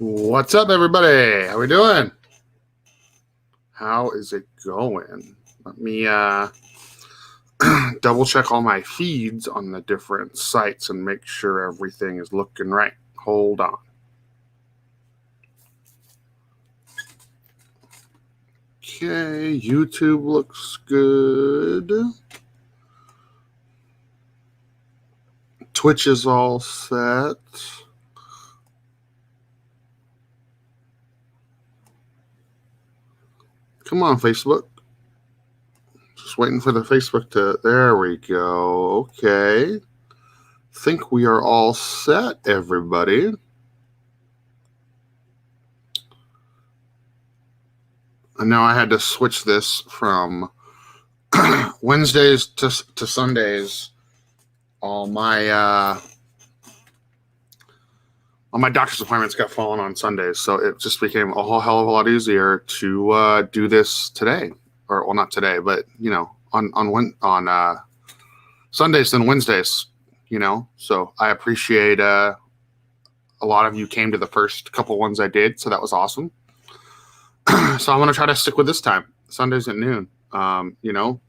What's up, everybody? How we doing? How is it going? Let me double check all my feeds on the different sites and make sure everything is looking right. Hold on. Okay, YouTube looks good. Twitch is all set. Come on, Facebook. Just waiting for the Facebook to... There we go. Okay. Think we are all set, everybody. I know I had to switch this from Wednesdays to Sundays. All my doctor's appointments got fallen on Sundays, so it just became a whole hell of a lot easier to do this today, or well, not today, but on Sundays than Wednesdays. So I appreciate a lot of you came to the first couple ones I did, so that was awesome. So I'm gonna try to stick with this time, Sundays at noon.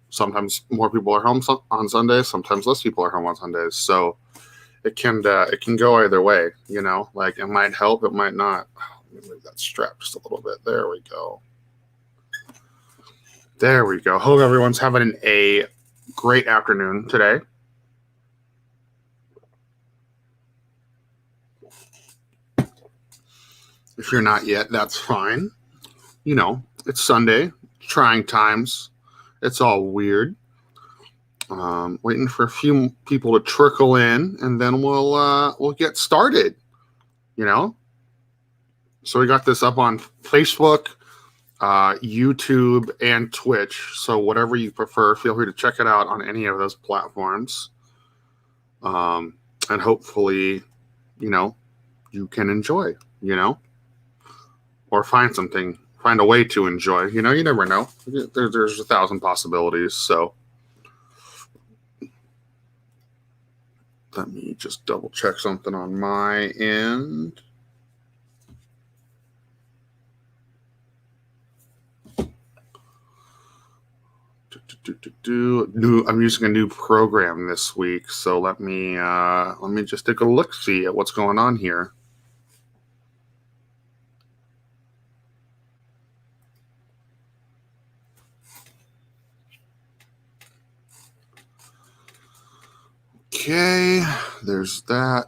Sometimes more people are home on Sundays, sometimes less people are home on Sundays. So it can go either way, like it might help, it might not. Let me move that strap just a little bit. There we go. There we go. Hope everyone's having a great afternoon today. If you're not yet, that's fine. It's Sunday, trying times. It's all weird. Waiting for a few people to trickle in, and then we'll get started. So we got this up on Facebook, YouTube, and Twitch. So whatever you prefer, feel free to check it out on any of those platforms. And hopefully, you can enjoy. Or find a way to enjoy. You never know. There's 1,000 possibilities. So let me just double check something on my end. I'm using a new program this week, so let me just take a look-see at what's going on here. Okay, there's that.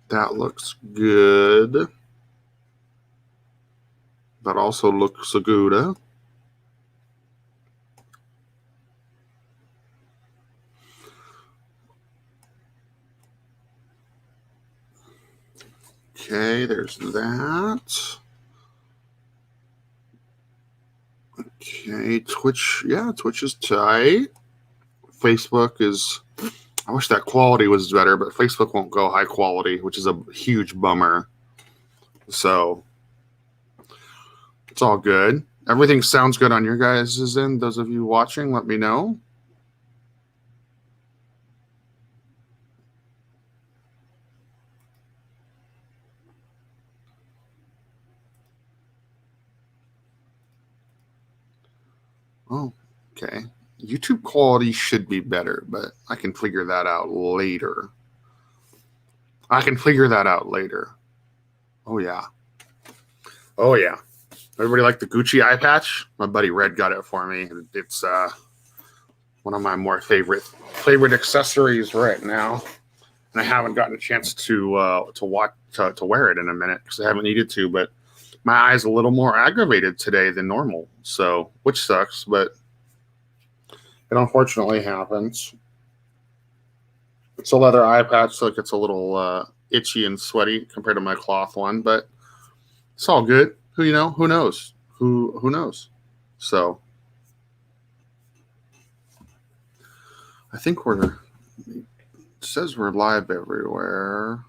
That looks good. That also looks good. Okay, there's that. Okay, Twitch. Yeah, Twitch is tight. Facebook is... I wish that quality was better, but Facebook won't go high quality, which is a huge bummer. So it's all good. Everything sounds good on your guys' end. Those of you watching, let me know. Oh, okay. YouTube quality should be better, but I can figure that out later. Oh, yeah. Everybody like the Gucci eye patch? My buddy Red got it for me. It's one of my more favorite accessories right now, and I haven't gotten a chance to wear it in a minute because I haven't needed to. But my eye's a little more aggravated today than normal, so which sucks, but it unfortunately happens. It's a leather eye patch, so it gets a little itchy and sweaty compared to my cloth one, but it's all good. Who knows? Who knows? So I think it says we're live everywhere.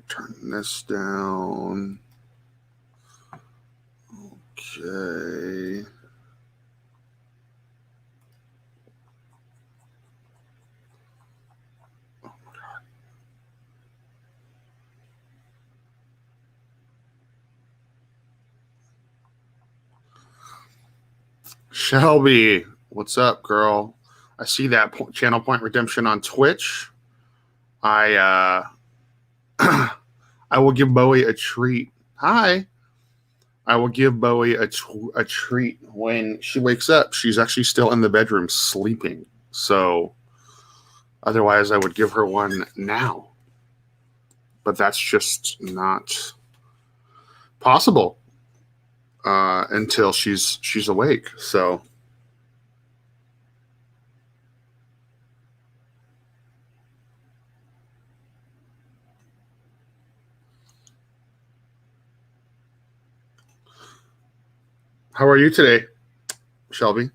Turn this down. Okay. Shelby, what's up, girl? I see that channel point redemption on Twitch. I I will give Bowie a treat. Hi. I will give Bowie a treat when she wakes up. She's actually still in the bedroom sleeping. So otherwise I would give her one now. But that's just not possible until she's awake. So how are you today, Shelby?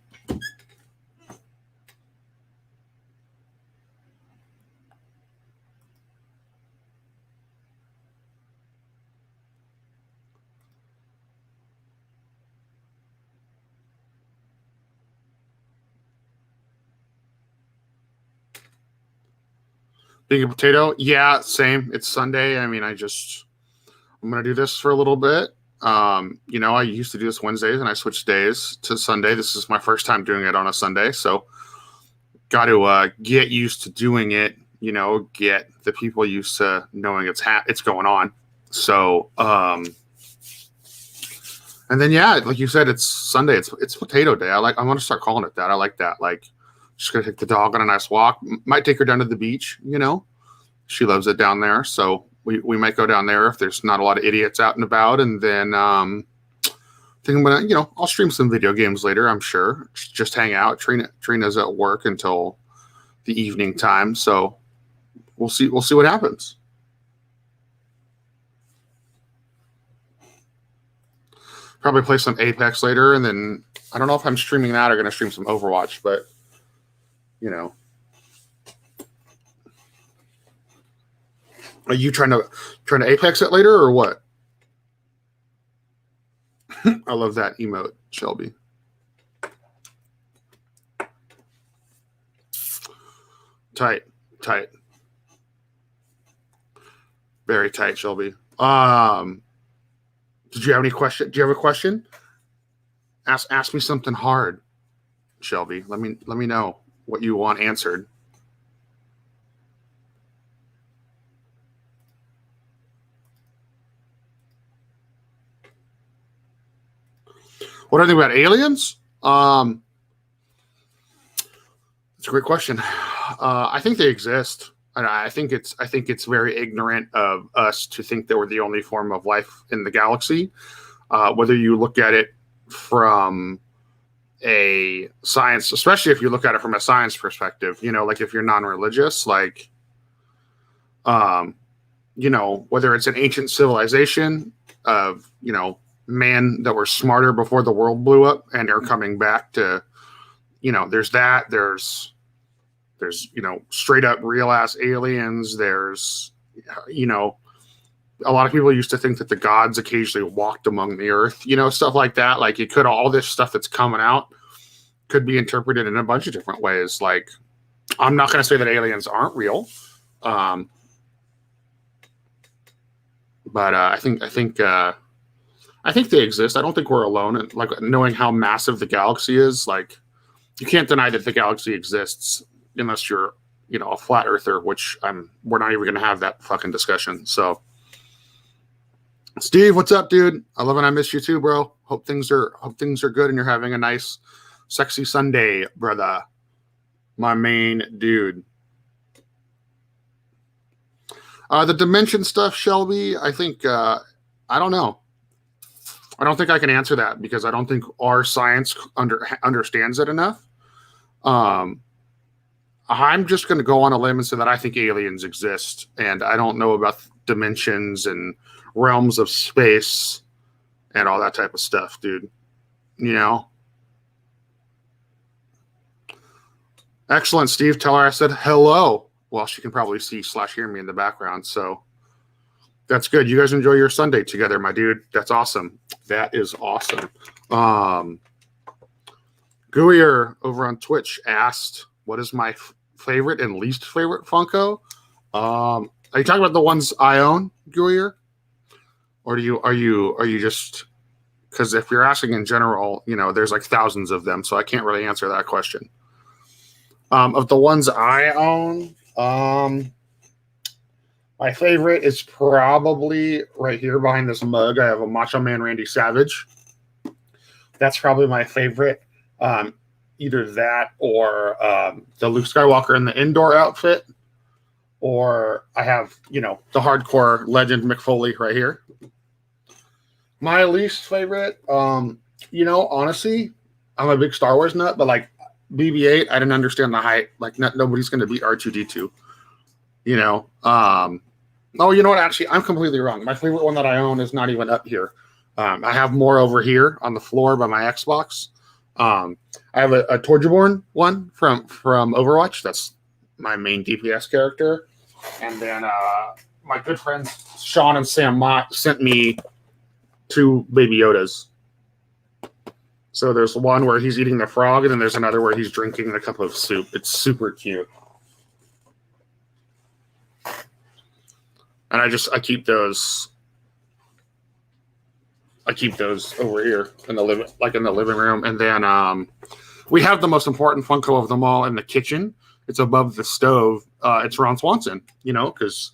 Being a potato? Yeah, same. It's Sunday. I mean, I'm going to do this for a little bit. I used to do this Wednesdays and I switched days to Sunday. This is my first time doing it on a Sunday. So got to get used to doing it, get the people used to knowing it's going on. So, and then, yeah, like you said, it's Sunday. It's potato day. I want to start calling it that. I like that. Like, just going to take the dog on a nice walk. Might take her down to the beach, She loves it down there. So we might go down there if there's not a lot of idiots out and about. And then think I'm going to, I'll stream some video games later, I'm sure. Just hang out. Trina's at work until the evening time. So we'll see what happens. Probably play some Apex later. And then I don't know if I'm streaming that or going to stream some Overwatch, but Are you trying to Apex it later or what? I love that emote, Shelby. Tight. Very tight, Shelby. Did you have any question? Do you have a question? Ask me something hard, Shelby. Let me know what you want answered. What do I think about aliens? It's a great question. I think they exist. And I think it's very ignorant of us to think that we're the only form of life in the galaxy. Whether you look at it from a science, especially if you look at it from a science perspective, like if you're non-religious, like, whether it's an ancient civilization of, man that were smarter before the world blew up and are coming back to, there's straight up real ass aliens. There's, a lot of people used to think that the gods occasionally walked among the earth, stuff like that. Like it could, all this stuff that's coming out could be interpreted in a bunch of different ways. Like, I'm not going to say that aliens aren't real. But I think they exist. I don't think we're alone. And like knowing how massive the galaxy is, like you can't deny that the galaxy exists unless you're, a flat earther, which we're not even going to have that fucking discussion. So Steve, what's up, dude? I love and I miss you too, bro. Hope things are good and you're having a nice, sexy Sunday, brother. My main dude. The dimension stuff, Shelby, I think, I don't know. I don't think I can answer that because I don't think our science understands it enough. I'm just going to go on a limb and say that I think aliens exist, and I don't know about dimensions and realms of space and all that type of stuff, dude. Excellent, Steve. Tell her I said hello. Well, she can probably see / hear me in the background, so that's good. You guys enjoy your Sunday together, my dude. That's awesome. That is awesome. Gooier over on Twitch asked, what is my favorite and least favorite Funko? Are you talking about the ones I own, Gooier? Or are you just Because if you're asking in general, there's like thousands of them, so I can't really answer that question. Of the ones I own, my favorite is probably right here behind this mug. I have a Macho Man Randy Savage. That's probably my favorite. Either that or the Luke Skywalker in the indoor outfit, or I have, the hardcore legend Mick Foley right here. My least favorite, honestly, I'm a big Star Wars nut, but like BB-8, I didn't understand the hype. Like, nobody's going to beat R2-D2. Oh, you know what? Actually, I'm completely wrong. My favorite one that I own is not even up here. I have more over here on the floor by my Xbox. I have a Torjaborn one from Overwatch. That's my main DPS character. And then my good friends Sean and Sam Mott sent me 2 Baby Yodas. So there's one where he's eating the frog, and then there's another where he's drinking a cup of soup. It's super cute. And I keep those. I keep those over here in the living room, and then we have the most important Funko of them all in the kitchen. It's above the stove. It's Ron Swanson, because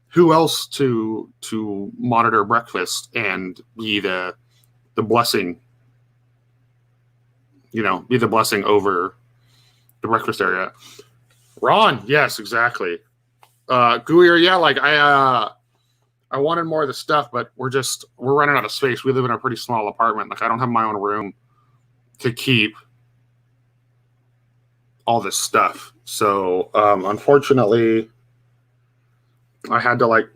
who else to monitor breakfast and be the blessing, be the blessing over the breakfast area. Ron, yes, exactly. Gooier, yeah, like I wanted more of the stuff, but we're running out of space. We live in a pretty small apartment. Like, I don't have my own room to keep all this stuff. So unfortunately, I had to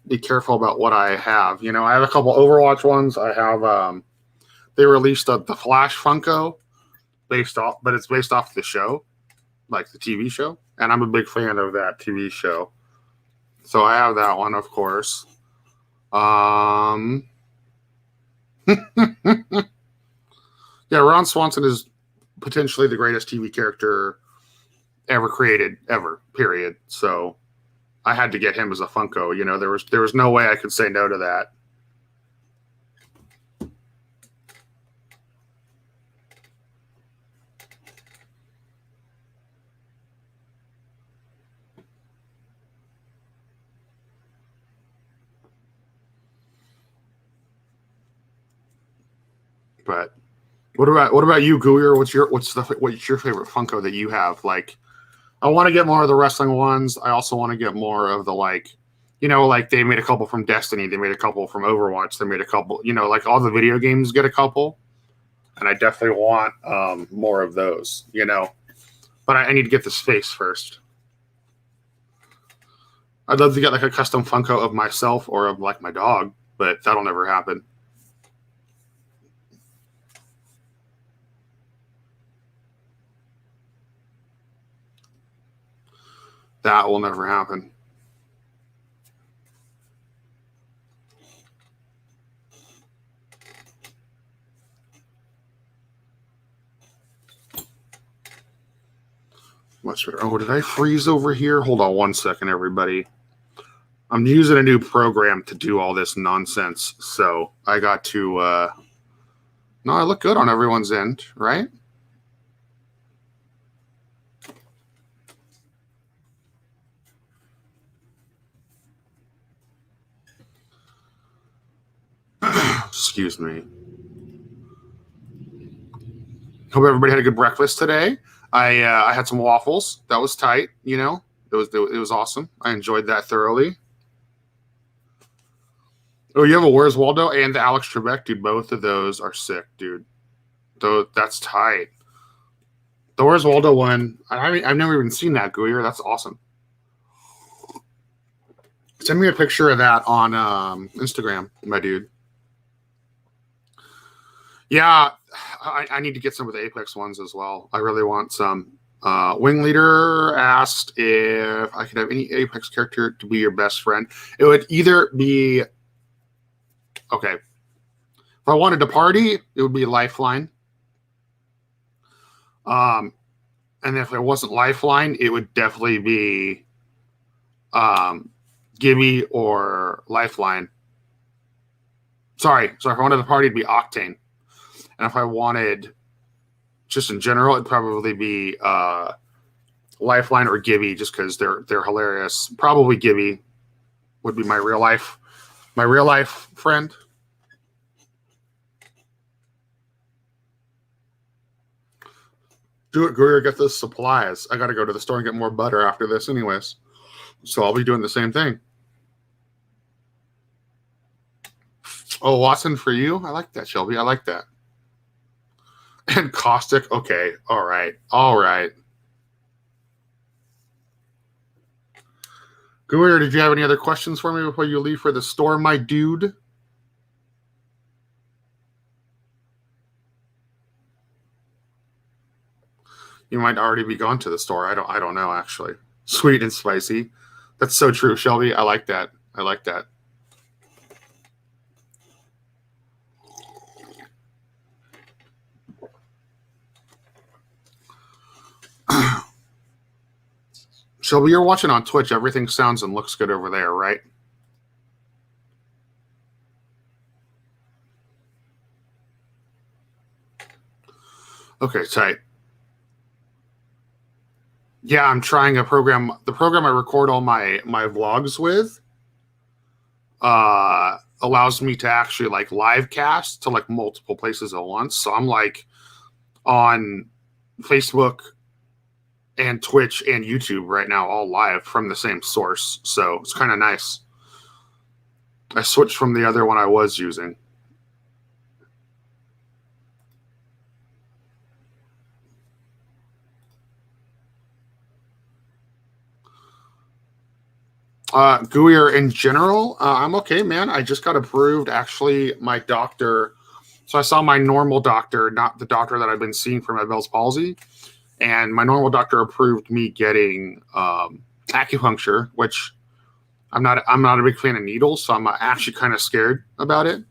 be careful about what I have. I have a couple Overwatch ones. I have they released the Flash Funko but it's based off the show, like the TV show, and I'm a big fan of that TV show. So I have that one, of course. Yeah, Ron Swanson is potentially the greatest TV character ever created, ever, period. So I had to get him as a Funko. There was no way I could say no to that. But what about you, Gooier? What's your favorite Funko that you have? Like, I want to get more of the wrestling ones. I also want to get more of the like they made a couple from Destiny. They made a couple from Overwatch. They made a couple, like all the video games get a couple. And I definitely want more of those, But I need to get the space first. I'd love to get like a custom Funko of myself or of like my dog, but that'll never happen. That will never happen. Much better. Oh, did I freeze over here? Hold on one second, everybody. I'm using a new program to do all this nonsense, so I got to. No, I look good on everyone's end, right? Excuse me. Hope everybody had a good breakfast today. I had some waffles. That was tight. It was awesome. I enjoyed that thoroughly. Oh, you have a Where's Waldo and the Alex Trebek, dude. Both of those are sick, dude. That's tight. The Where's Waldo one, I've never even seen that, Gooier. That's awesome. Send me a picture of that on Instagram, my dude. Yeah, I need to get some of the Apex ones as well. I really want some. Wing Leader asked if I could have any Apex character to be your best friend. It would either be... Okay. If I wanted to party, it would be Lifeline. And if it wasn't Lifeline, it would definitely be Gibby or Lifeline. Sorry. So if I wanted the party to be Octane, and if I wanted just in general, it'd probably be Lifeline or Gibby, just because they're hilarious. Probably Gibby would be my real life friend. Do it, Greer. Get the supplies. I got to go to the store and get more butter after this, anyways. So I'll be doing the same thing. Oh, Watson for you? I like that, Shelby. I like that. And Caustic. Okay. All right. Greer, did you have any other questions for me before you leave for the store, my dude? You might already be gone to the store. I don't know, actually. Sweet and spicy. That's so true, Shelby. I like that. Shelby, you're watching on Twitch. Everything sounds and looks good over there, right? Okay, tight. Yeah, I'm trying a program. The program I record all my vlogs with allows me to actually like live cast to like multiple places at once. So I'm like on Facebook and Twitch and YouTube right now, all live from the same source. So it's kind of nice. I switched from the other one I was using. Gooier in general, I'm okay, man. I just got approved. Actually, my doctor. So I saw my normal doctor, not the doctor that I've been seeing for my Bell's palsy, and my normal doctor approved me getting acupuncture, which I'm not a big fan of needles, so I'm actually kind of scared about it.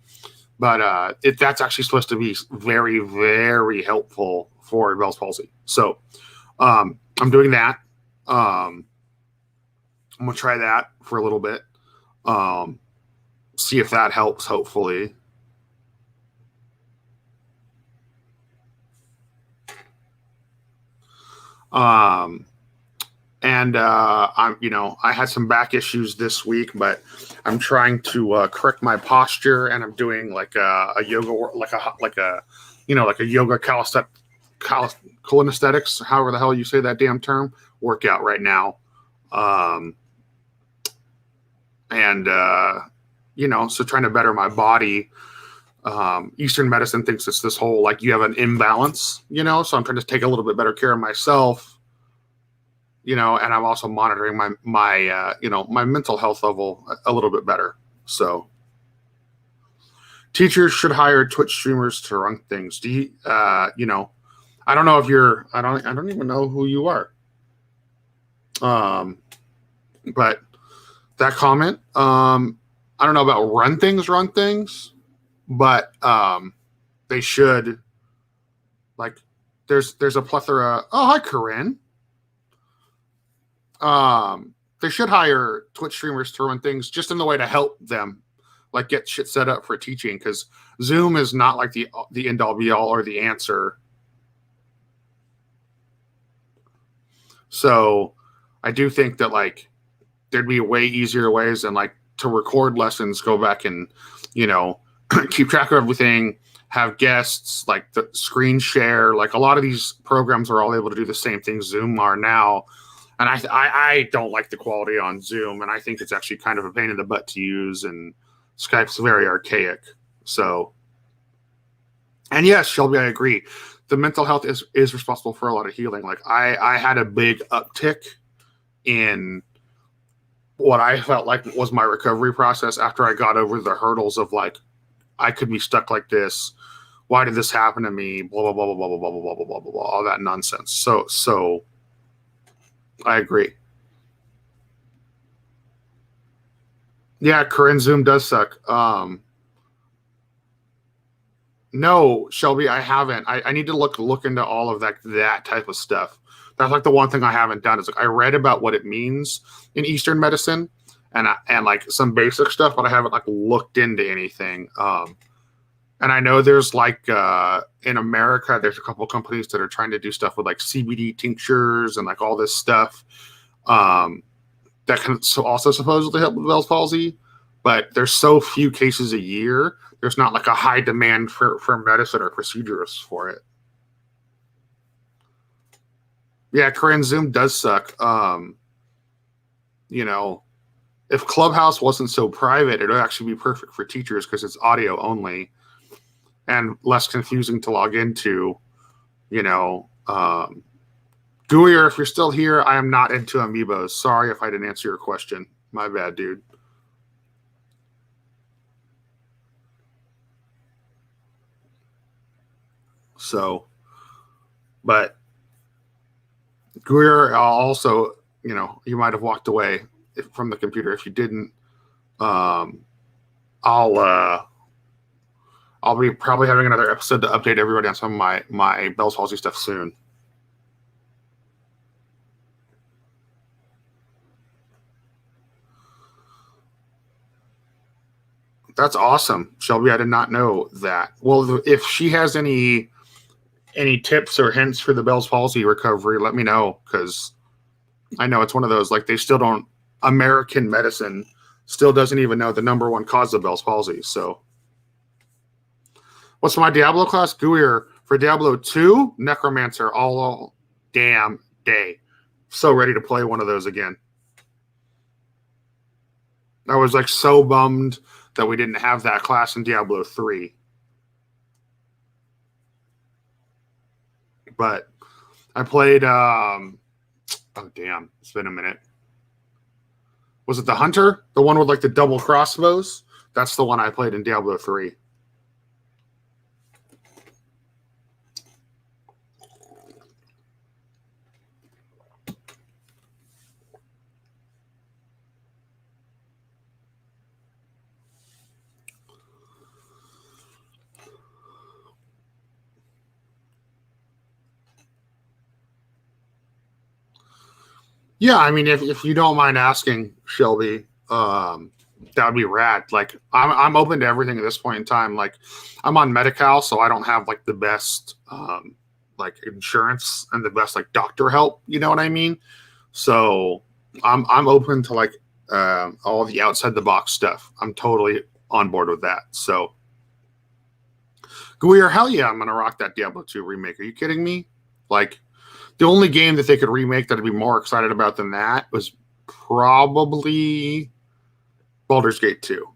But that's actually supposed to be very, very helpful for Bell's palsy. So I'm doing that. I'm going to try that for a little bit. See if that helps, hopefully. I had some back issues this week, but I'm trying to correct my posture, and I'm doing like a yoga, like a yoga calisthenics, however the hell you say that damn term, workout right now. So trying to better my body. Eastern medicine thinks it's this whole, like, you have an imbalance, so I'm trying to take a little bit better care of myself, and I'm also monitoring my mental health level a little bit better. So teachers should hire Twitch streamers to run things. Do you, I don't know if you're, I don't even know who you are. But that comment, I don't know about run things, but they should, like, there's a plethora. Oh, hi, Corinne. They should hire Twitch streamers to run things just in the way to help them, like, get shit set up for teaching, because Zoom is not like the end all be all or the answer. So I do think that, like, there'd be way easier ways than, like, to record lessons, go back and, keep track of everything, have guests, like the screen share. Like, a lot of these programs are all able to do the same thing Zoom are now. And I don't like the quality on Zoom, and I think it's actually kind of a pain in the butt to use, and Skype's very archaic. So, and yes, Shelby, I agree. The mental health is responsible for a lot of healing. Like, I had a big uptick in what I felt like was my recovery process after I got over the hurdles of, like, I could be stuck like this. Why did this happen to me? Blah, blah, blah, blah, blah, blah, blah, blah, blah, blah, blah, blah, all that nonsense. So I agree. Yeah, Corinne, Zoom does suck. No, Shelby, I haven't. I need to look into all of that type of stuff. That's like the one thing I haven't done is, like, I read about what it means in Eastern medicine, and like some basic stuff, but I haven't like looked into anything. And I know there's like in America, there's a couple of companies that are trying to do stuff with like CBD tinctures and like all this stuff that can also supposedly help with Bell's palsy. But there's so few cases a year. There's not like a high demand for medicine or procedures for it. Yeah, Korean Zoom does suck. You know, if Clubhouse wasn't so private, it would actually be perfect for teachers because it's audio only and less confusing to log into. You know, Gooier, if you're still here, I am not into amiibos. Sorry if I didn't answer your question. My bad, dude. So, but Greer also, you know, you might have walked away from the computer. If you didn't, I'll be probably having another episode to update everybody on some of my Bell's palsy stuff soon. That's awesome, Shelby. I did not know that. Well, if she has any tips or hints for the Bell's palsy recovery, let me know, because I know it's one of those, like, they still don't, American medicine still doesn't even know the number one cause of Bell's palsy. So what's my Diablo class? Gooier for Diablo 2, Necromancer all damn day. So ready to play one of those again. I was like so bummed that we didn't have that class in Diablo 3. But I played, oh damn, it's been a minute. Was it the Hunter? The one with like the double crossbows? That's the one I played in Diablo 3. Yeah, I mean, if you don't mind asking, Shelby, that would be rad. Like, I'm open to everything at this point in time. Like, I'm on Medi-Cal, so I don't have like the best like insurance and the best like doctor help. You know what I mean? So I'm open to like all the outside the box stuff. I'm totally on board with that. So, Gooier, hell yeah, I'm gonna rock that Diablo 2 remake. Are you kidding me? Like, the only game that they could remake that I'd be more excited about than that was probably Baldur's Gate 2.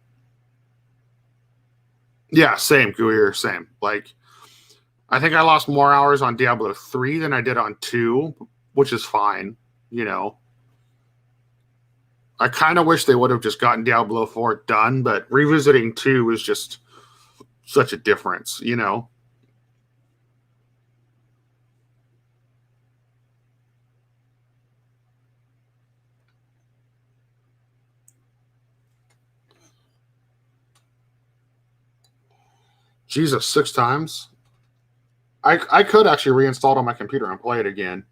Yeah, same, Gooier, same. Like, I think I lost more hours on Diablo 3 than I did on 2, which is fine, you know. I kind of wish they would have just gotten Diablo 4 done, but revisiting 2 is just such a difference, you know. Jesus, 6 times? I could actually reinstall it on my computer and play it again.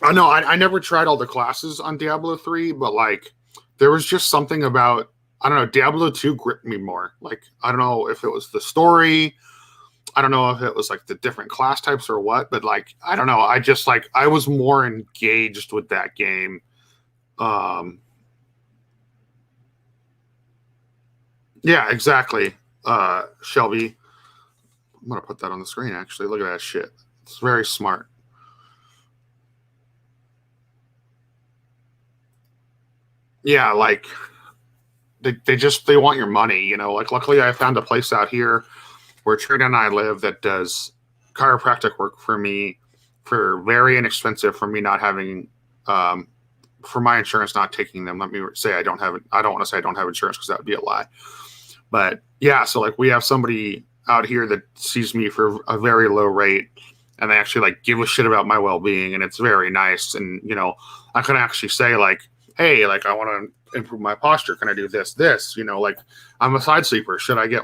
I know I never tried all the classes on Diablo 3, but like there was just something about, I don't know, Diablo 2 gripped me more. Like, I don't know if it was the story, I don't know if it was like the different class types or what, but like I don't know, I just like I was more engaged with that game. Yeah, exactly. Shelby, I'm gonna put that on the screen actually. Look at that shit. It's very smart. Yeah, like they want your money, you know. Like, luckily I found a place out here where Trina and I live that does chiropractic work for me for very inexpensive, for me not having for my insurance not taking them. Let me say I don't want to say I don't have insurance because that would be a lie. But yeah, so like we have somebody out here that sees me for a very low rate, and they actually like give a shit about my well-being, and it's very nice. And you know, I can actually say like, hey, like I want to improve my posture? Can I do this? Like I'm a side sleeper. Should I get,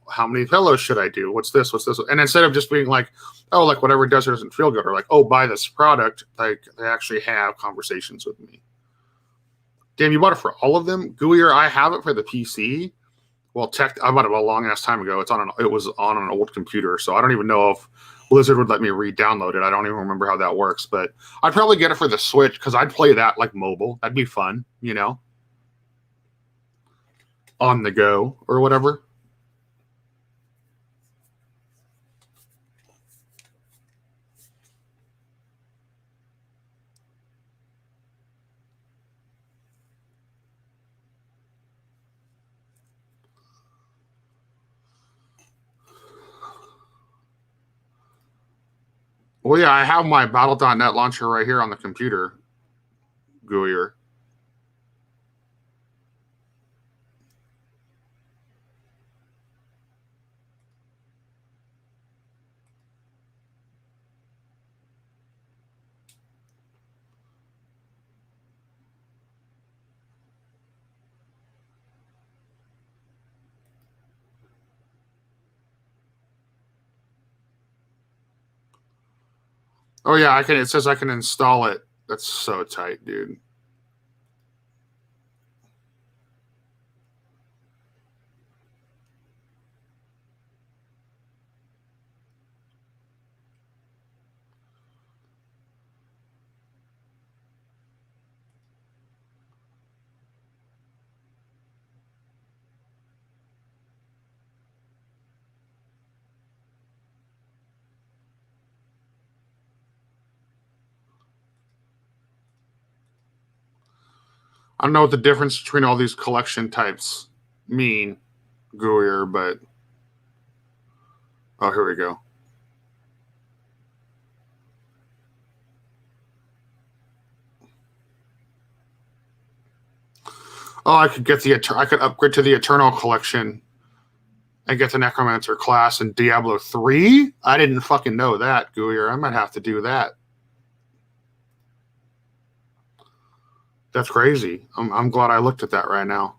how many pillows should I do? What's this? And instead of just being like, oh, like whatever it does or doesn't feel good, or like, oh, buy this product, like they actually have conversations with me. Damn, you bought it for all of them? Gooier, I have it for the PC. Well, I bought it a long ass time ago. It was on an old computer, so I don't even know if Blizzard would let me re-download it. I don't even remember how that works, but I'd probably get it for the Switch because I'd play that like mobile. That'd be fun, on the go or whatever. Well, yeah, I have my Battle.net launcher right here on the computer, Gooier. Oh yeah, it says I can install it. That's so tight, dude. I don't know what the difference between all these collection types mean, Gooier, but oh, here we go. Oh, I could upgrade to the Eternal collection and get the Necromancer class in Diablo 3? I didn't fucking know that, Gooier. I might have to do that. That's crazy. I'm glad I looked at that right now.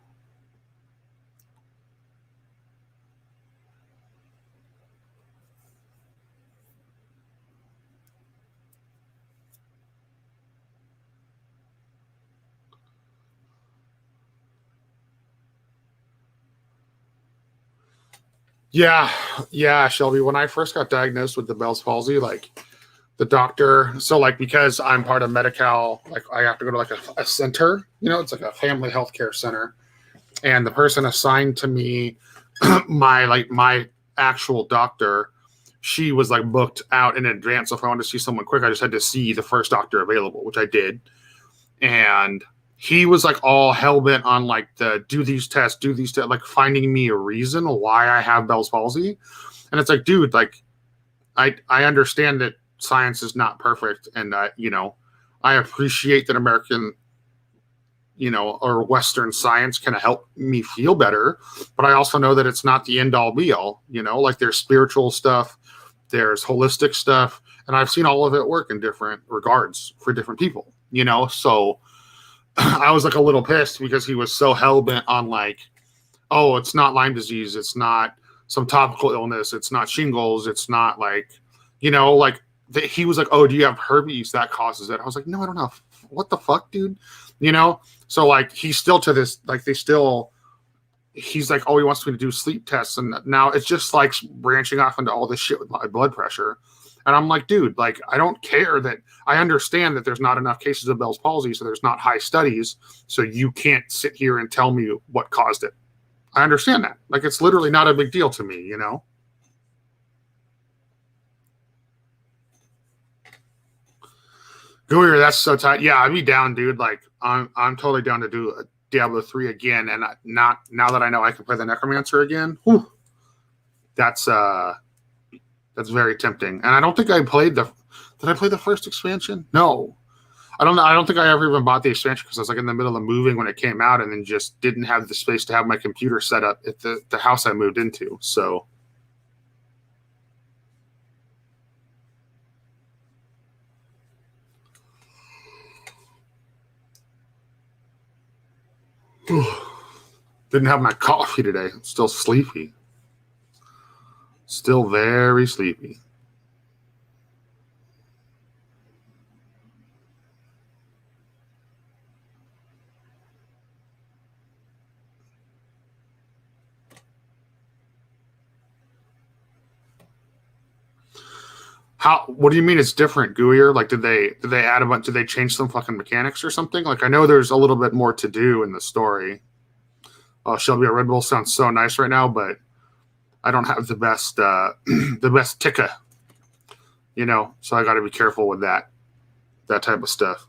Yeah, Shelby. When I first got diagnosed with the Bell's palsy, like the doctor, so like because I'm part of Medi-Cal, like I have to go to like a center, it's like a family healthcare center, and the person assigned to me, my actual doctor, she was like booked out in advance. So if I wanted to see someone quick, I just had to see the first doctor available, which I did, and he was like all hell bent on like do these tests, like finding me a reason why I have Bell's palsy. And it's like, dude, like I understand that science is not perfect, and I appreciate that American, or Western science can help me feel better, but I also know that it's not the end all be all. Like there's spiritual stuff, there's holistic stuff, and I've seen all of it work in different regards for different people. So I was like a little pissed because he was so hell bent on like, oh, it's not Lyme disease, it's not some topical illness, it's not shingles, it's not like, like he was like, oh, do you have herpes that causes it? I was like, no, I don't know. What the fuck, dude? So like he's still to this, like he's like, oh, he wants me to do sleep tests, and now it's just like branching off into all this shit with my blood pressure. And I'm like, dude, like, I don't care that I understand that there's not enough cases of Bell's palsy, so there's not high studies, so you can't sit here and tell me what caused it. I understand that. Like, it's literally not a big deal to me, Gooier, that's so tight. Yeah, I'd be down, dude. Like, I'm totally down to do a Diablo 3 again, and not now that I know I can play the Necromancer again. Whew, that's very tempting. And I don't think I played did I play the first expansion? No. I don't think I ever even bought the expansion because I was like in the middle of moving when it came out, and then just didn't have the space to have my computer set up at the house I moved into. So Didn't have my coffee today. I'm still sleepy. Still very sleepy. What do you mean it's different, Gooier? Like, did they add a bunch? Did they change some fucking mechanics or something? Like, I know there's a little bit more to do in the story. Oh, Shelby, a Red Bull sounds so nice right now, but I don't have the best the best ticker, so I got to be careful with that type of stuff.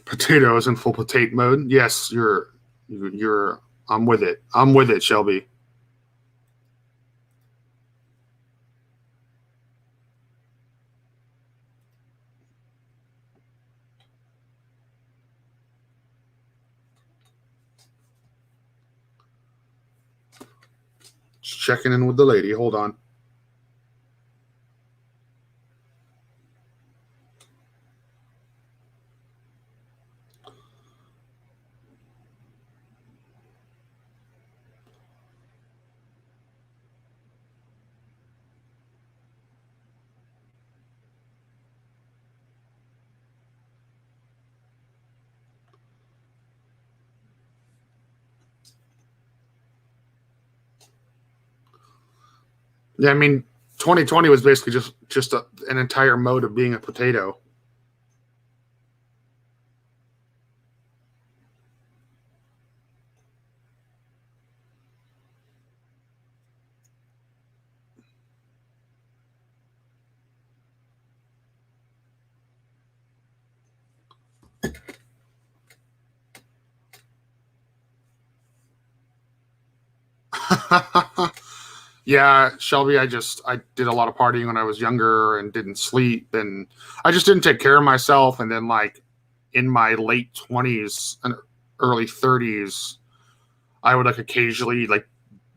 Potatoes in full potato mode. Yes, you're. I'm with it. I'm with it, Shelby. Just checking in with the lady. Hold on. Yeah, I mean, 2020 was basically just an entire mode of being a potato. Yeah, Shelby, I did a lot of partying when I was younger and didn't sleep, and I just didn't take care of myself. And then, like, in my late 20s and early 30s, I would, like, occasionally, like,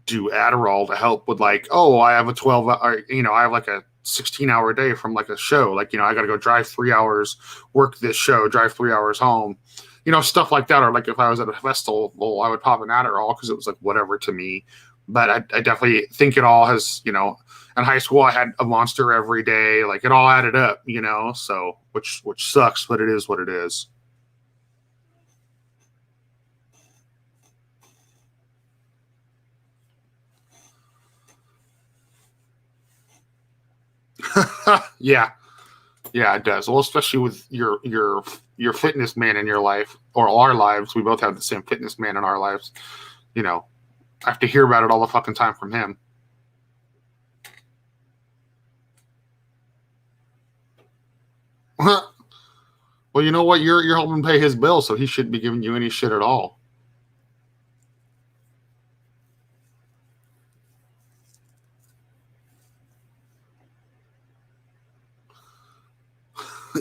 do Adderall to help with, like, oh, I have a 12, or, I have like a 16-hour day from like a show. Like, I got to go drive 3 hours, work this show, drive 3 hours home, stuff like that. Or like if I was at a festival, I would pop an Adderall because it was like whatever to me. But I definitely think it all has, in high school, I had a Monster every day. Like, it all added up, so which sucks, but it is what it is. Yeah. Yeah, it does. Well, especially with your fitness man in your life, or our lives. We both have the same fitness man in our lives. I have to hear about it all the fucking time from him. Well, you know what? You're helping pay his bill, so he shouldn't be giving you any shit at all.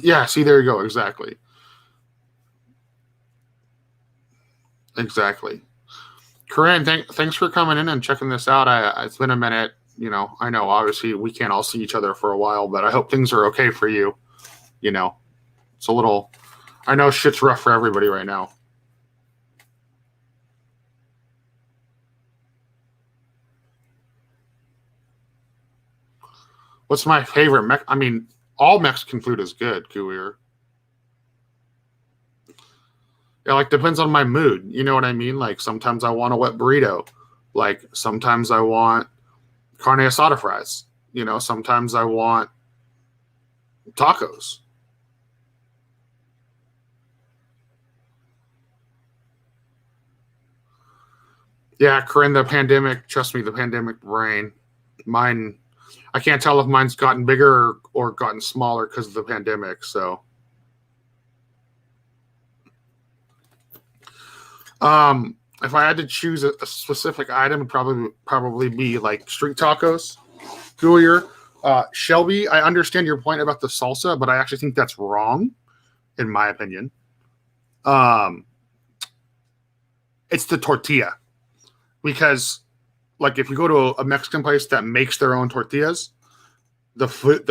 Yeah, see, there you go. Exactly. Exactly. Corinne, thanks for coming in and checking this out. It's been a minute. I know obviously we can't all see each other for a while, but I hope things are okay for you. It's a little. I know shit's rough for everybody right now. What's my favorite? I mean, all Mexican food is good, Gooier. It like depends on my mood. You know what I mean? Like sometimes I want a wet burrito. Like sometimes I want carne asada fries. Sometimes I want tacos. Yeah, Corinne, the pandemic, trust me, the pandemic brain. Mine, I can't tell if mine's gotten bigger or gotten smaller because of the pandemic. So, if I had to choose a specific item, it'd probably be like street tacos. Gooier. Shelby, I understand your point about the salsa, but I actually think that's wrong, in my opinion. Um, it's the tortilla. Because, like, if you go to a Mexican place that makes their own tortillas, the food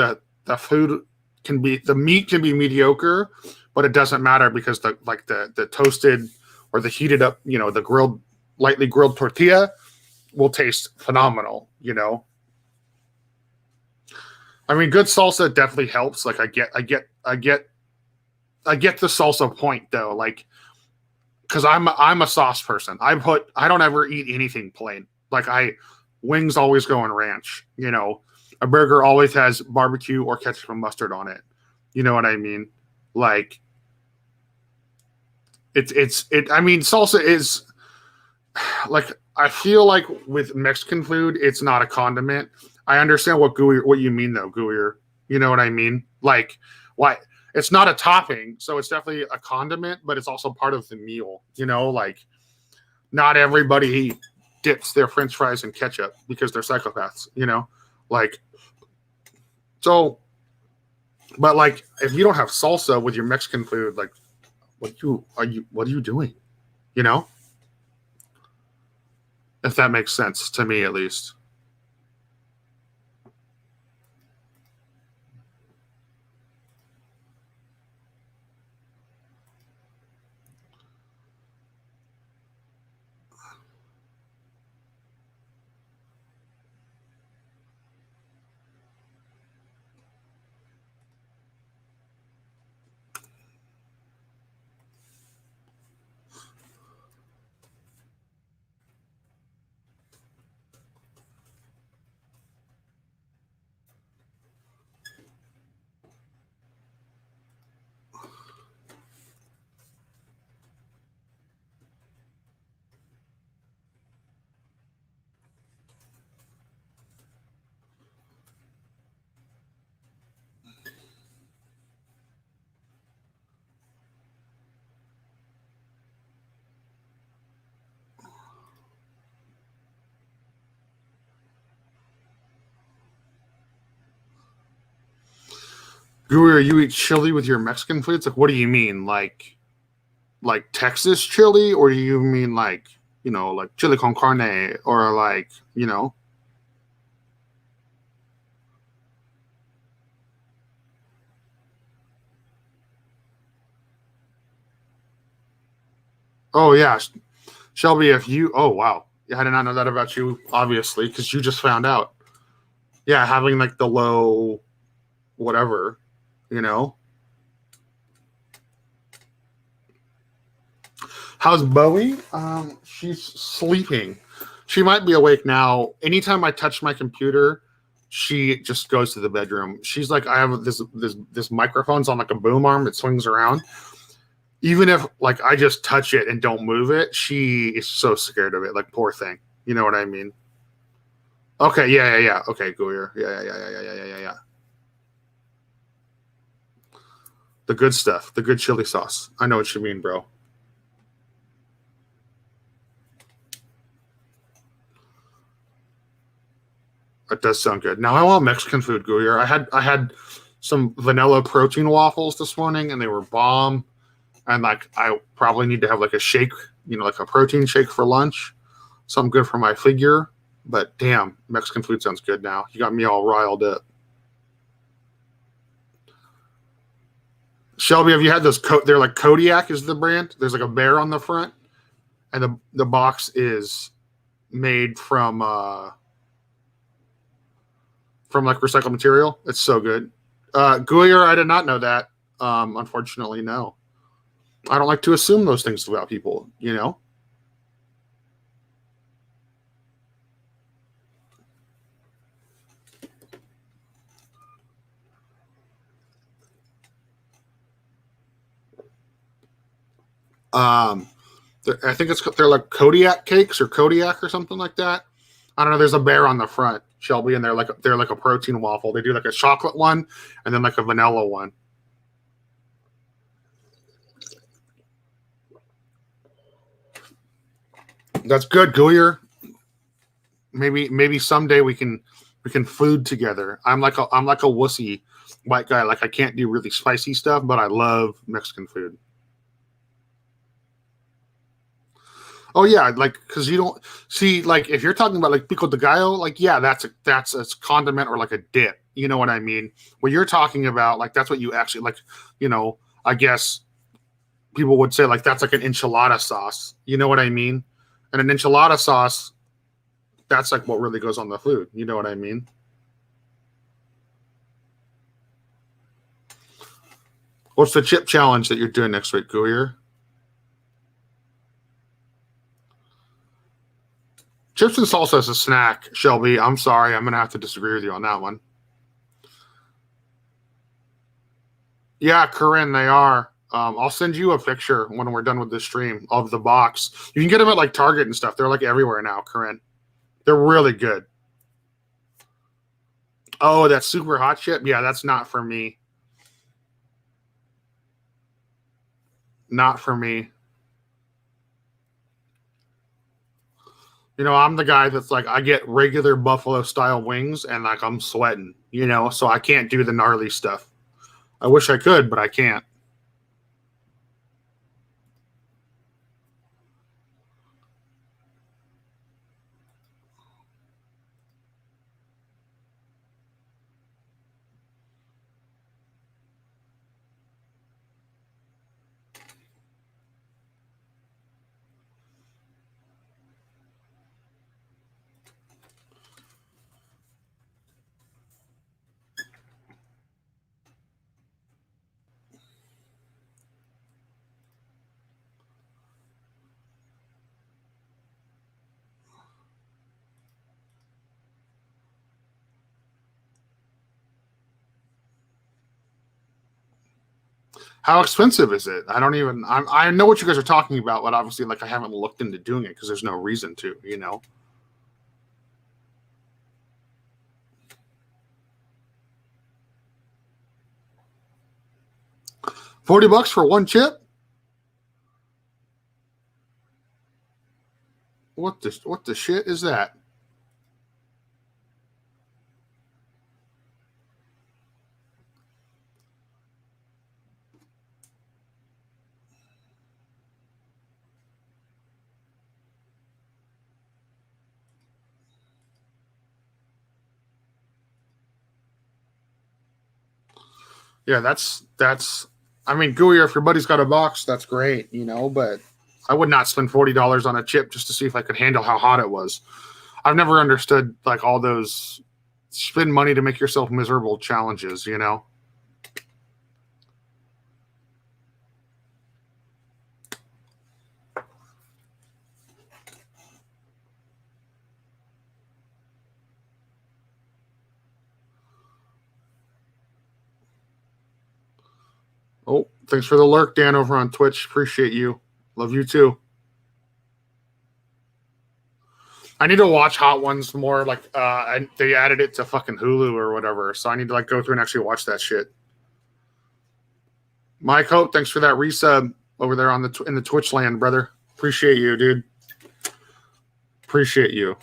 the meat can be mediocre, but it doesn't matter because the toasted or the heated up, the lightly grilled tortilla will taste phenomenal. I mean, good salsa definitely helps. Like I get the salsa point though. Like, because I'm a sauce person. I don't ever eat anything plain. Like wings always go in ranch. A burger always has barbecue or ketchup and mustard on it. You know what I mean? Like I mean, salsa is like, I feel like with Mexican food, it's not a condiment. I understand what you mean though, gooier. You know what I mean? Like, why? It's not a topping, so it's definitely a condiment, but it's also part of the meal. Like not everybody dips their French fries in ketchup because they're psychopaths. Like but like if you don't have salsa with your Mexican food, like what are you doing? If that makes sense to me, at least. Gooey, you eat chili with your Mexican food? It's like, what do you mean? Like Texas chili? Or do you mean like chili con carne? Or like, Oh, yeah. Shelby, oh, wow. Yeah, I did not know that about you, obviously, because you just found out. Yeah, having like the low whatever, you know? How's Bowie? She's sleeping. She might be awake now. Anytime I touch my computer, she just goes to the bedroom. She's like, I have this microphone's on like a boom arm. It swings around. Even if like I just touch it and don't move it, she is so scared of it. Like, poor thing. You know what I mean? Okay, yeah. Okay, Goyer. Yeah. The good stuff. The good chili sauce. I know what you mean, bro. That does sound good. Now I want Mexican food, Goyer. I had some vanilla protein waffles this morning, and they were bomb. And like, I probably need to have like a shake, like a protein shake for lunch. Something good for my figure. But damn, Mexican food sounds good now. You got me all riled up. Shelby, have you had those? They're like Kodiak is the brand. There's like a bear on the front, and the box is made from like recycled material. It's so good. Goyer, I did not know that. Unfortunately, no. I don't like to assume those things about people, I think they're like Kodiak cakes or Kodiak or something like that. I don't know. There's a bear on the front, Shelby, and they're like a protein waffle. They do like a chocolate one and then like a vanilla one. That's good, Goyer. Maybe someday we can food together. I'm like a wussy white guy. Like, I can't do really spicy stuff, but I love Mexican food. Oh yeah, like, because you don't see, like, if you're talking about like pico de gallo, like, yeah, that's a condiment or like a dip. You know what I mean? What you're talking about, like that's what you actually like. I guess people would say like that's like an enchilada sauce. You know what I mean? And an enchilada sauce, that's like what really goes on the food. You know what I mean? What's the chip challenge that you're doing next week, Gooyer? Chips and salsa is a snack, Shelby. I'm sorry. I'm going to have to disagree with you on that one. Yeah, Corinne, they are. I'll send you a picture when we're done with this stream of the box. You can get them at like Target and stuff. They're like everywhere now, Corinne. They're really good. Oh, that super hot chip? Yeah, that's not for me. Not for me. I'm the guy that's like, I get regular Buffalo style wings and like I'm sweating, so I can't do the gnarly stuff. I wish I could, but I can't. How expensive is it? I know what you guys are talking about, but obviously, like, I haven't looked into doing it because there's no reason to. $40 for one chip? What the shit is that? Yeah, that's. I mean, Gooey, if your buddy's got a box, that's great, But I would not spend $40 on a chip just to see if I could handle how hot it was. I've never understood like all those spend money to make yourself miserable challenges. Oh, thanks for the lurk, Dan, over on Twitch. Appreciate you. Love you too. I need to watch Hot Ones more. Like, they added it to fucking Hulu or whatever, so I need to like go through and actually watch that shit. Mike Hope, thanks for that resub over there in the Twitch land, brother. Appreciate you, dude. Appreciate you.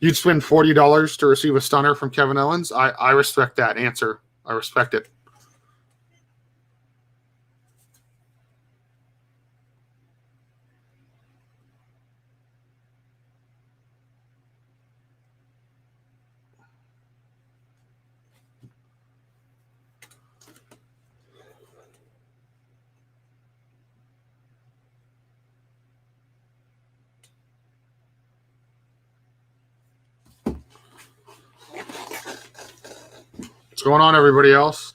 You'd spend $40 to receive a stunner from Kevin Owens. I respect that answer. I respect it. What's going on, everybody else?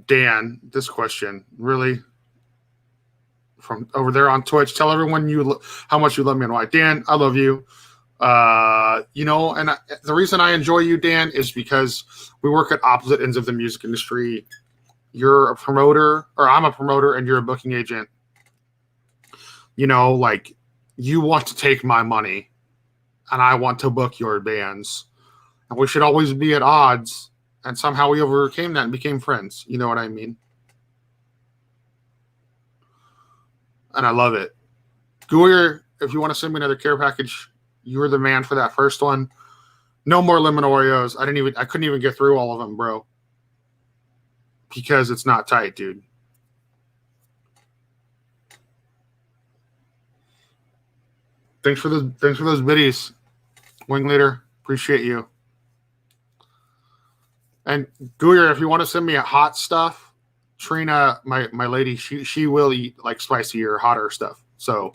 Dan, this question really from over there on Twitch. Tell everyone how much you love me and why. Dan, I love you. And the reason I enjoy you, Dan, is because we work at opposite ends of the music industry. You're a promoter, or I'm a promoter, and you're a booking agent. Like you want to take my money, and I want to book your bands, and we should always be at odds. And somehow we overcame that and became friends. You know what I mean? And I love it. Gooyer, if you want to send me another care package, you were the man for that first one. No more lemon Oreos. I couldn't even get through all of them, bro. Because it's not tight, dude. Thanks for those biddies, Wing Leader. Appreciate you. And Gooyer, if you want to send me a hot stuff, Trina, my lady, she will eat like spicy or hotter stuff. So,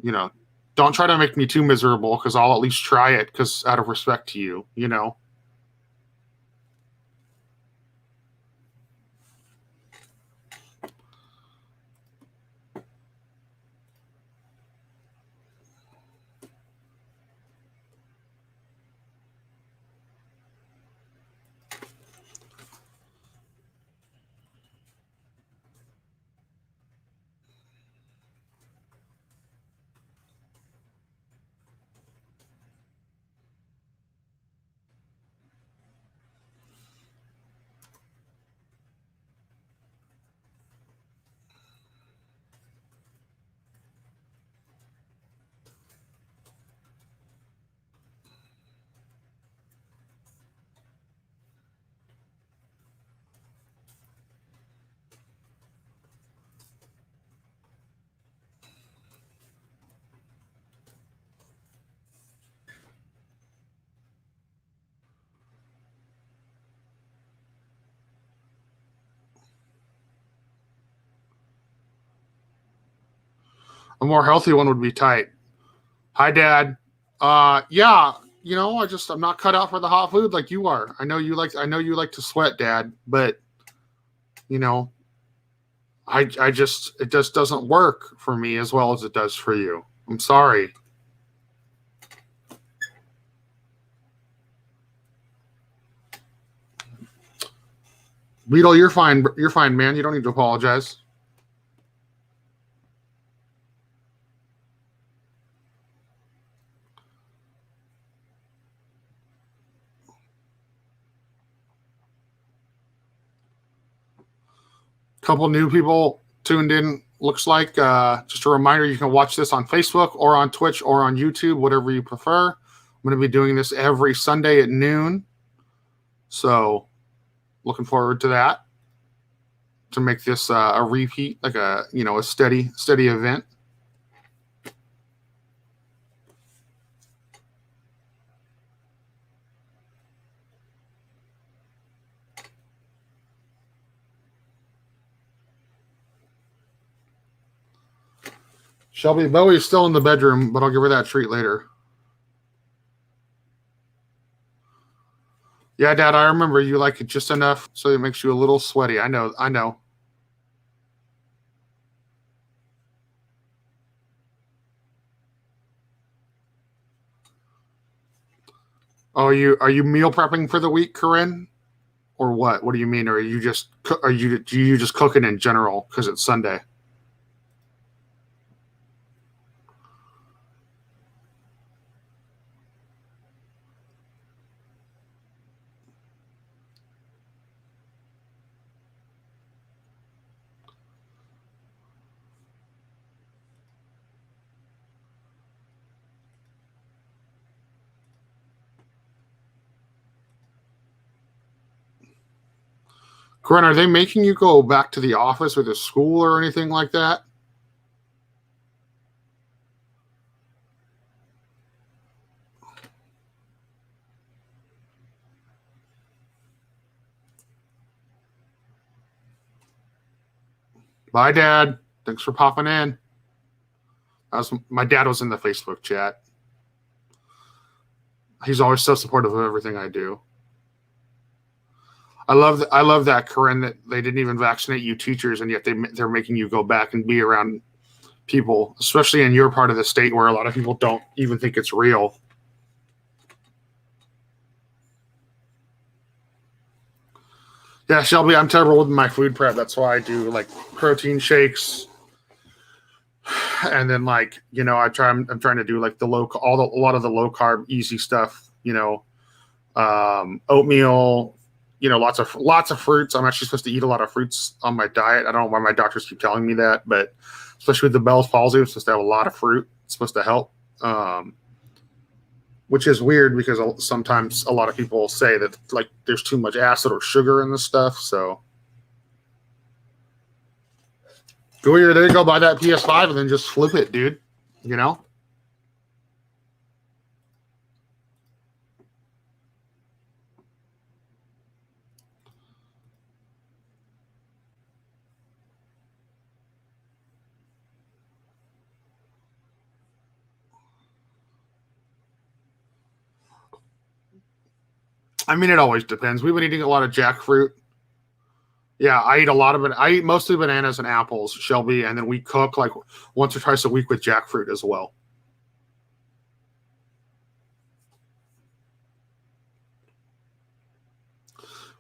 you know, don't try to make me too miserable because I'll at least try it because out of respect to you, you know. A more healthy one would be tight. Hi, Dad. Yeah, you know, I'm not cut out for the hot food like you are. I know you like to sweat, Dad, but you know, it just doesn't work for me as well as it does for you. I'm sorry. Beetle, you're fine. You're fine, man. You don't need to apologize. Couple new people tuned in. Looks like just a reminder, you can watch this on Facebook or on Twitch or on YouTube, whatever you prefer. I'm going to be doing this every Sunday at noon. So looking forward to that, to make this a repeat, like a steady event. Shelby Bowie's still in the bedroom, but I'll give her that treat later. Yeah, Dad, I remember you like it just enough so it makes you a little sweaty. I know. Oh, are you meal prepping for the week, Corinne, or what? What do you mean? Or do you just cooking in general because it's Sunday? Corinne, are they making you go back to the office or the school or anything like that? Bye, Dad. Thanks for popping in. My dad was in the Facebook chat. He's always so supportive of everything I do. I love that, Corinne, that they didn't even vaccinate you teachers, and yet they're making you go back and be around people, especially in your part of the state where a lot of people don't even think it's real. Yeah, Shelby, I'm terrible with my food prep. That's why I do like protein shakes, and then I'm trying to do like a lot of the low carb easy stuff. Oatmeal. Lots of fruits. I'm actually supposed to eat a lot of fruits on my diet. I don't know why my doctors keep telling me that, but especially with the Bell's palsy, I'm supposed to have a lot of fruit. It's supposed to help. Which is weird because sometimes a lot of people say that like there's too much acid or sugar in the stuff. So go here, there you go, buy that PS5 and then just flip it, dude. I mean, it always depends. We've been eating a lot of jackfruit. Yeah, I eat a lot of it. I eat mostly bananas and apples, Shelby, and then we cook like once or twice a week with jackfruit as well.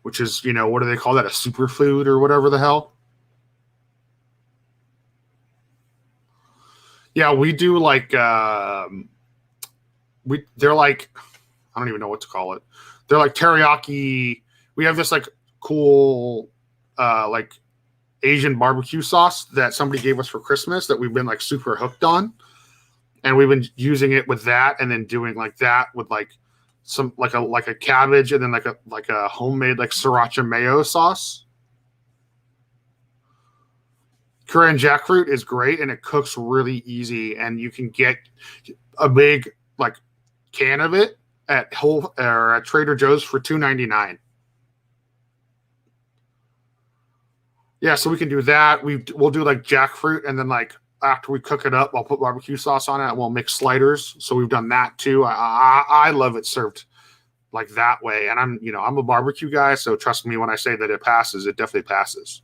Which is, what do they call that? A superfood or whatever the hell? Yeah, we do like they're like I don't even know what to call it. They're like teriyaki. We have this like cool like Asian barbecue sauce that somebody gave us for Christmas that we've been like super hooked on. And we've been using it with that and then doing like that with like some like a cabbage and then like a homemade like sriracha mayo sauce. Korean jackfruit is great and it cooks really easy and you can get a big like can of it at Whole or at Trader Joe's for $2.99. Yeah, so we can do that. We'll do like jackfruit and then like after we cook it up, I'll put barbecue sauce on it and we'll mix sliders. So we've done that too. I love it served like that way. And I'm a barbecue guy, so trust me when I say that it passes, it definitely passes.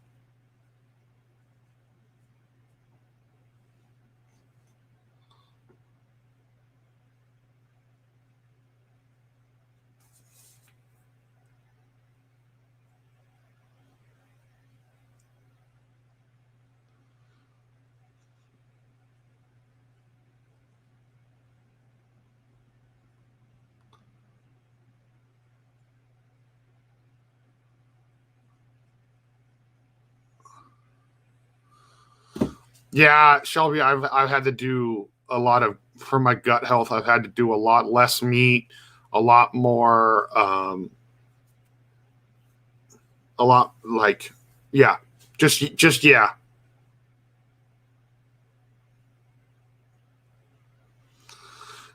Yeah, Shelby, I've had to do a lot of for my gut health. I've had to do a lot less meat, a lot more, a lot like, yeah, just yeah,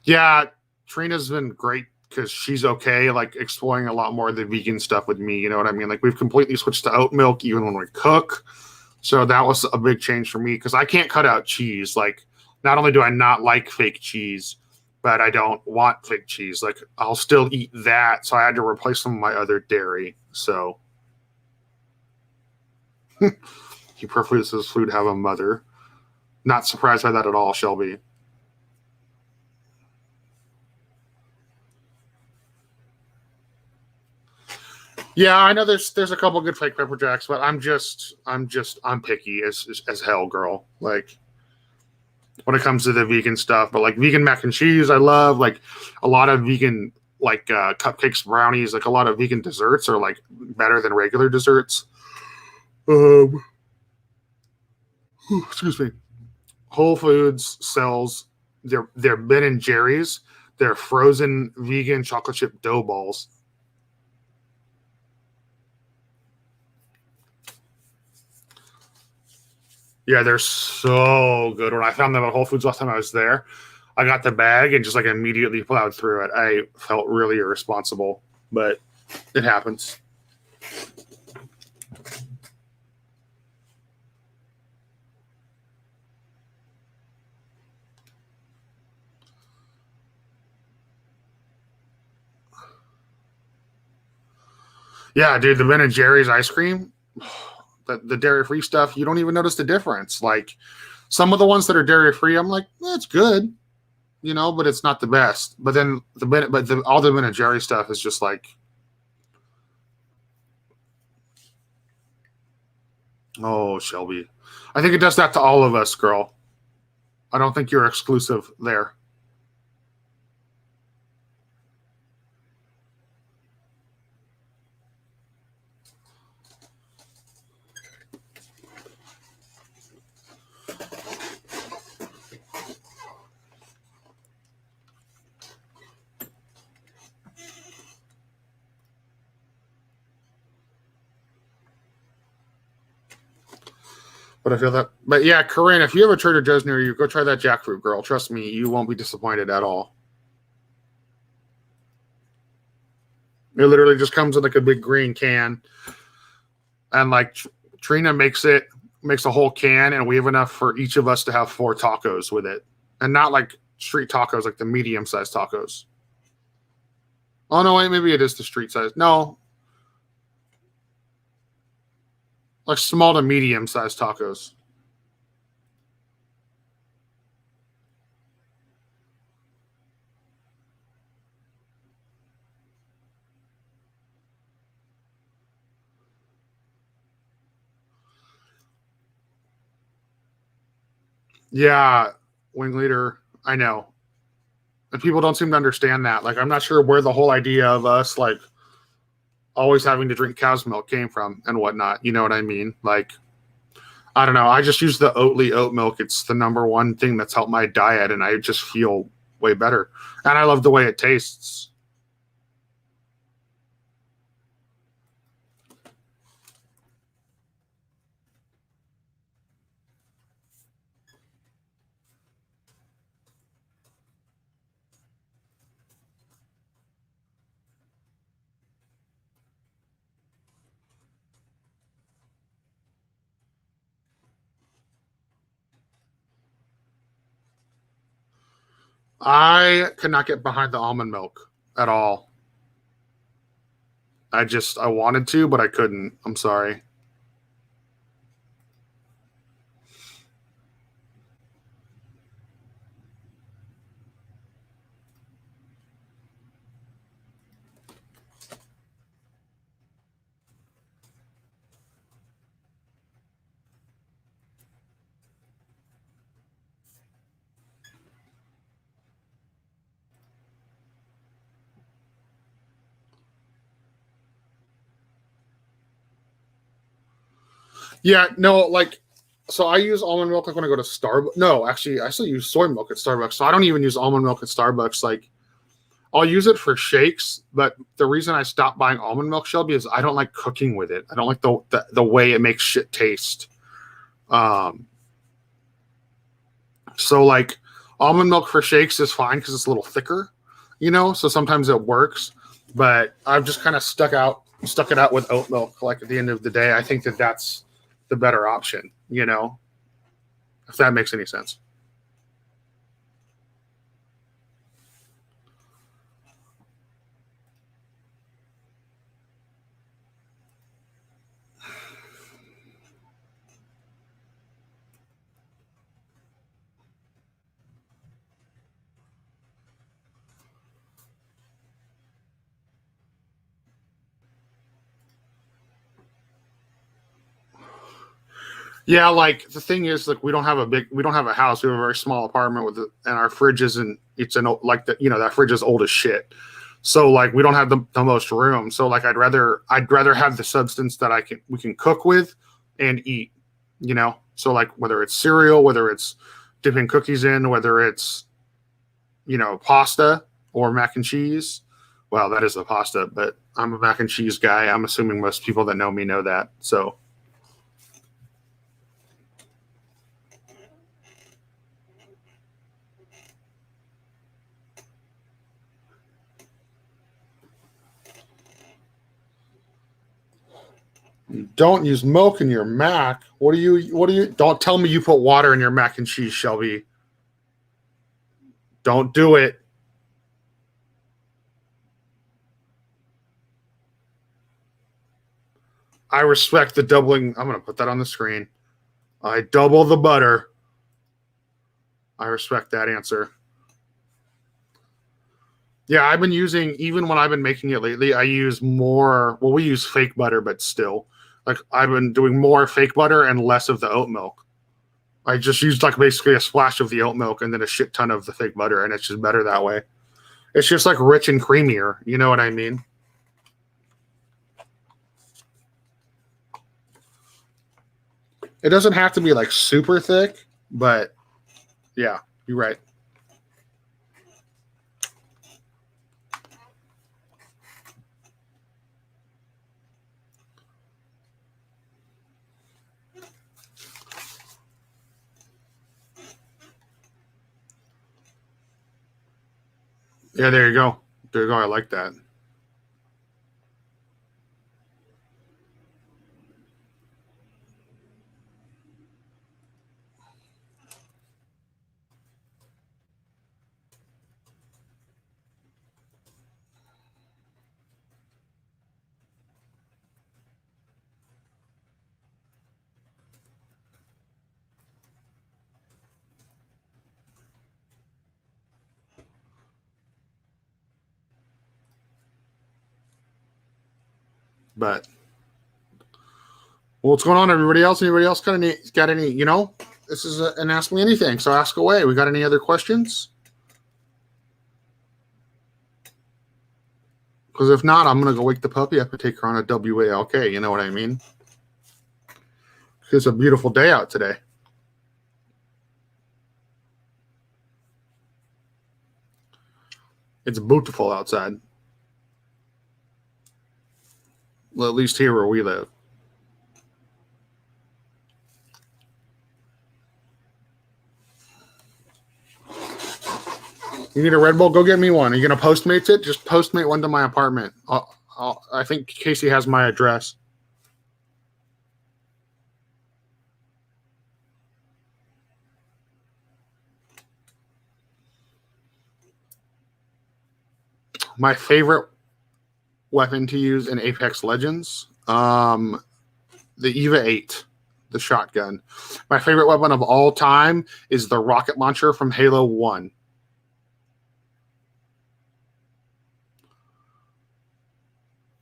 yeah. Trina's been great because she's okay, like exploring a lot more of the vegan stuff with me. You know what I mean? Like we've completely switched to oat milk even when we cook. So that was a big change for me because I can't cut out cheese. Like, not only do I not like fake cheese, but I don't want fake cheese. Like, I'll still eat that. So I had to replace some of my other dairy. So he prefers his food have a mother. Not surprised by that at all, Shelby. Yeah, I know there's a couple good fake pepper jacks, but I'm picky as hell, girl. Like when it comes to the vegan stuff, but like vegan mac and cheese, I love like a lot of vegan like cupcakes, brownies, like a lot of vegan desserts are like better than regular desserts. Um, excuse me. Whole Foods sells their Ben and Jerry's, their frozen vegan chocolate chip dough balls. Yeah, they're so good. When I found them at Whole Foods last time I was there, I got the bag and just like immediately plowed through it. I felt really irresponsible, but it happens. Yeah, dude, the Ben and Jerry's ice cream, the dairy free stuff, you don't even notice the difference. Like some of the ones that are dairy free, I'm like, it's good, but it's not the best. But then all the Ben and Jerry stuff is just like, oh, Shelby, I think it does that to all of us, girl. I don't think you're exclusive there. But I feel that. But yeah, Corinne, if you have a Trader Joe's near you, go try that jackfruit, girl. Trust me, you won't be disappointed at all. It literally just comes in like a big green can, and like Trina makes a whole can, and we have enough for each of us to have 4 tacos with it, and not like street tacos, like the medium sized tacos. Oh no, wait, maybe it is the street size. No, like small to medium sized tacos. Yeah, wing leader. I know, and people don't seem to understand that. Like, I'm not sure where the whole idea of us like always having to drink cow's milk came from and whatnot. You know what I mean? Like, I don't know. I just use the Oatly oat milk. It's the number one thing that's helped my diet, and I just feel way better. And I love the way it tastes. I could not get behind the almond milk at all. I wanted to, but I couldn't. I'm sorry. Yeah, no, like, so I use almond milk like when I go to Starbucks. No, actually, I still use soy milk at Starbucks. So I don't even use almond milk at Starbucks. Like, I'll use it for shakes, but the reason I stopped buying almond milk, Shelby, is I don't like cooking with it. I don't like the way it makes shit taste. Um, so like almond milk for shakes is fine because it's a little thicker, you know. So sometimes it works, but I've just kind of stuck it out with oat milk. Like at the end of the day, I think that that's the better option, you know, if that makes any sense. Yeah, like the thing is, like we don't have a house. We have a very small apartment and our fridge isn't. It's an like the that fridge is old as shit. So like we don't have the most room. So like I'd rather have the substance that I can we can cook with and eat. You know, so like whether it's cereal, whether it's dipping cookies in, whether it's pasta or mac and cheese. Well, that is the pasta, but I'm a mac and cheese guy. I'm assuming most people that know me know that. So don't use milk in your mac. Don't tell me you put water in your mac and cheese, Shelby. Don't do it. I respect the doubling. I'm going to put that on the screen. I double the butter. I respect that answer. Yeah, I've been using, even when I've been making it lately, I use more. Well, we use fake butter, but still, like I've been doing more fake butter and less of the oat milk. I just used like basically a splash of the oat milk and then a shit ton of the fake butter, and it's just better that way. It's just like rich and creamier. You know what I mean? It doesn't have to be like super thick, but yeah, you're right. Yeah, there you go. There you go. I like that. But what's going on, everybody else? Anybody else got any? This is an Ask Me Anything, so ask away. We got any other questions? Because if not, I'm gonna go wake the puppy up and take her on a WALK. You know what I mean? It's a beautiful day out today. It's beautiful outside. Well, at least here where we live. You need a Red Bull? Go get me one. Are you going to Postmates it? Just Postmate one to my apartment. I think Casey has my address. My favorite weapon to use in Apex Legends, the EVA 8, the shotgun. My favorite weapon of all time is the rocket launcher from Halo 1.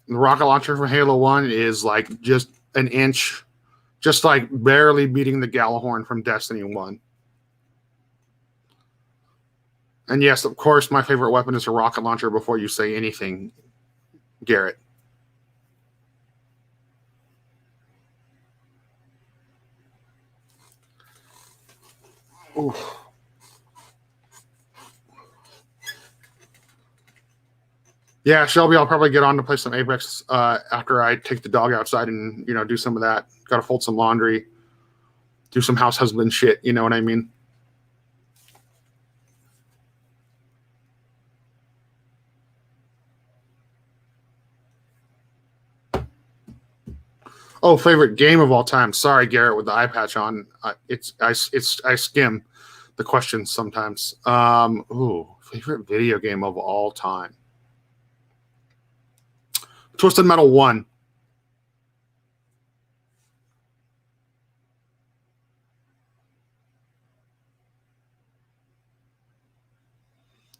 The rocket launcher from Halo 1 is like just an inch, just like barely beating the Gallahorn from Destiny 1. And yes, of course, my favorite weapon is a rocket launcher before you say anything, Garrett. Oof. Yeah, Shelby, I'll probably get on to play some Apex after I take the dog outside and, do some of that. Got to fold some laundry, do some house husband shit. You know what I mean? Oh, favorite game of all time. Sorry, Garrett, with the eye patch on. I skim the questions sometimes. Favorite video game of all time. Twisted Metal 1.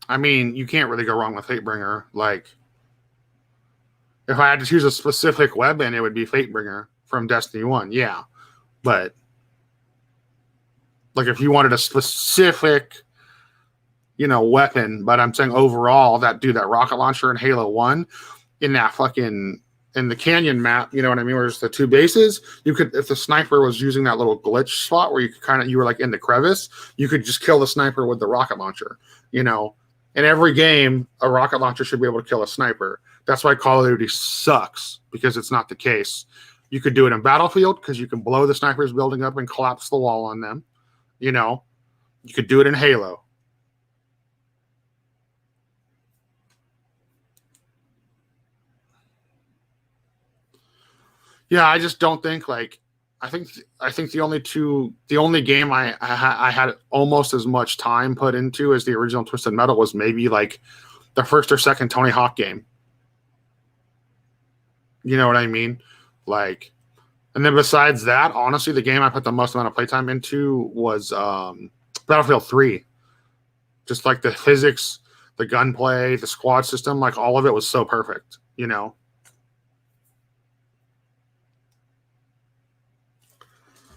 I mean, you can't really go wrong with Fatebringer. Like, if I had to choose a specific weapon, it would be Fatebringer from Destiny 1. Yeah. But, like, if you wanted a specific, weapon, but I'm saying overall, that rocket launcher in Halo 1, in the canyon map, you know what I mean, where there's the two bases, you could, if the sniper was using that little glitch spot where you were like in the crevice, you could just kill the sniper with the rocket launcher. In every game, a rocket launcher should be able to kill a sniper. That's why Call of Duty sucks, because it's not the case. You could do it in Battlefield because you can blow the sniper's building up and collapse the wall on them. You could do it in Halo. Yeah, I just don't think I think the only game I had almost as much time put into as the original Twisted Metal was maybe like the first or second Tony Hawk game. You know what I mean? Like, and then besides that, honestly, the game I put the most amount of playtime into was Battlefield 3. Just like the physics, the gunplay, the squad system, like all of it was so perfect,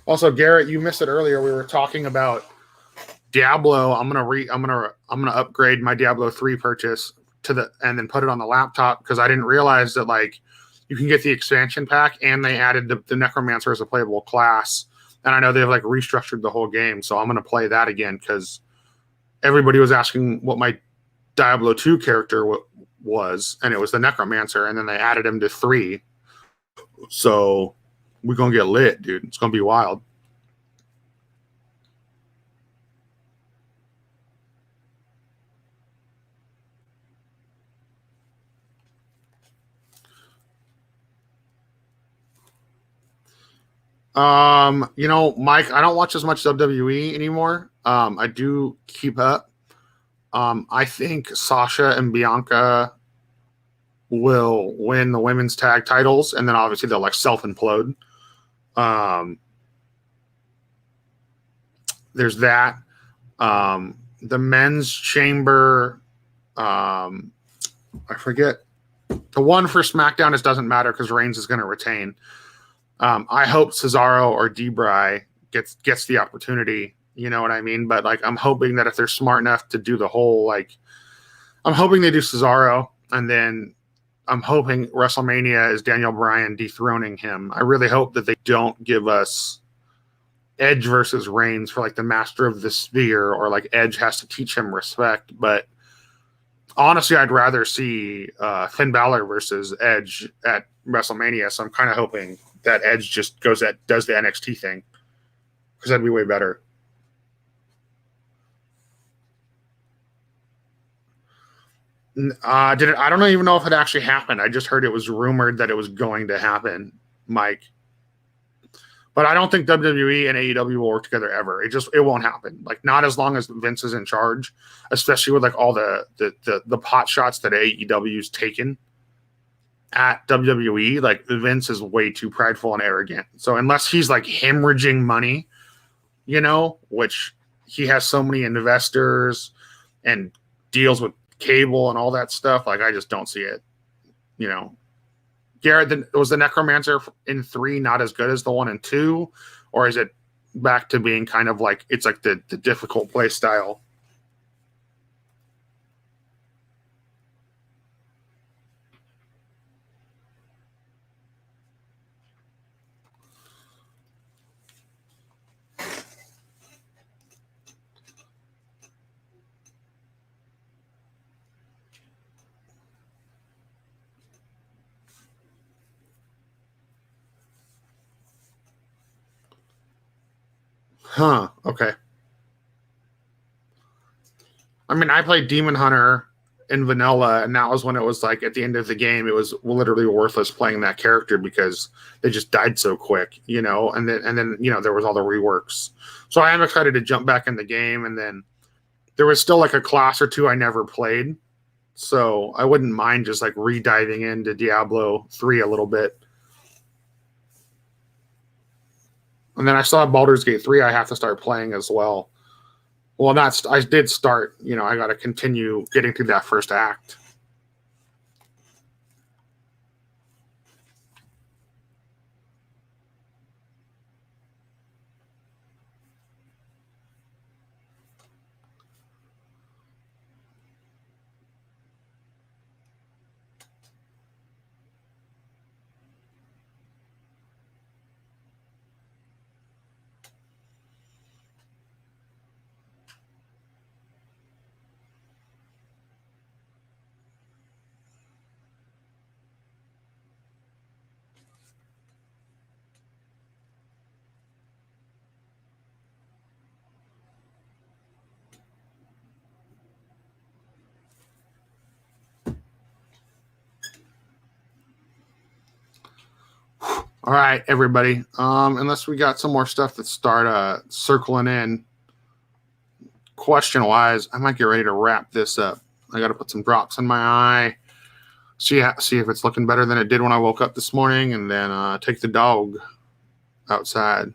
Also, Garrett, you missed it earlier. We were talking about Diablo. I'm gonna upgrade my Diablo 3 purchase and then put it on the laptop, because I didn't realize that you can get the expansion pack, and they added the Necromancer as a playable class. And I know they've restructured the whole game, so I'm gonna play that again, because everybody was asking what my Diablo 2 character was, and it was the Necromancer, and then they added him to 3. So we're gonna get lit, dude. It's gonna be wild. Mike, I don't watch as much WWE anymore. I do keep up. I think Sasha and Bianca will win the women's tag titles, and then obviously they'll self-implode. There's that. The men's chamber, I forget The one for SmackDown it doesn't matter because Reigns is going to retain. I hope Cesaro or Debray gets the opportunity. You know what I mean? But like, I'm hoping that if they're smart enough to do the whole like, I'm hoping they do Cesaro, and then I'm hoping WrestleMania is Daniel Bryan dethroning him. I really hope that they don't give us Edge versus Reigns for like the Master of the Sphere, or like Edge has to teach him respect. But honestly, I'd rather see Finn Balor versus Edge at WrestleMania. So I'm kind of hoping that Edge just does the NXT thing, because that'd be way better. I don't even know if it actually happened. I just heard it was rumored that it was going to happen, Mike. But I don't think WWE and AEW will work together ever. It won't happen. Like, not as long as Vince is in charge, especially with like all the pot shots that AEW's taken at WWE. Like, Vince is way too prideful and arrogant. So unless he's like hemorrhaging money, which he has so many investors and deals with cable and all that stuff, like, I just don't see it. Garrett, was the Necromancer in 3 not as good as the one in 2, or is it back to being kind of like it's like the difficult play style? Huh. Okay. I mean, I played Demon Hunter in vanilla, and that was when it was like at the end of the game, it was literally worthless playing that character because they just died so quick, and then there was all the reworks. So I am excited to jump back in the game, and then there was still like a class or two I never played. So I wouldn't mind just like re-diving into Diablo 3 a little bit. And then I still have Baldur's Gate 3 I have to start playing as well. Well, I did start, I got to continue getting through that first act. All right, everybody. Unless we got some more stuff that start circling in, question-wise, I might get ready to wrap this up. I got to put some drops in my eye, see if it's looking better than it did when I woke up this morning, and then take the dog outside.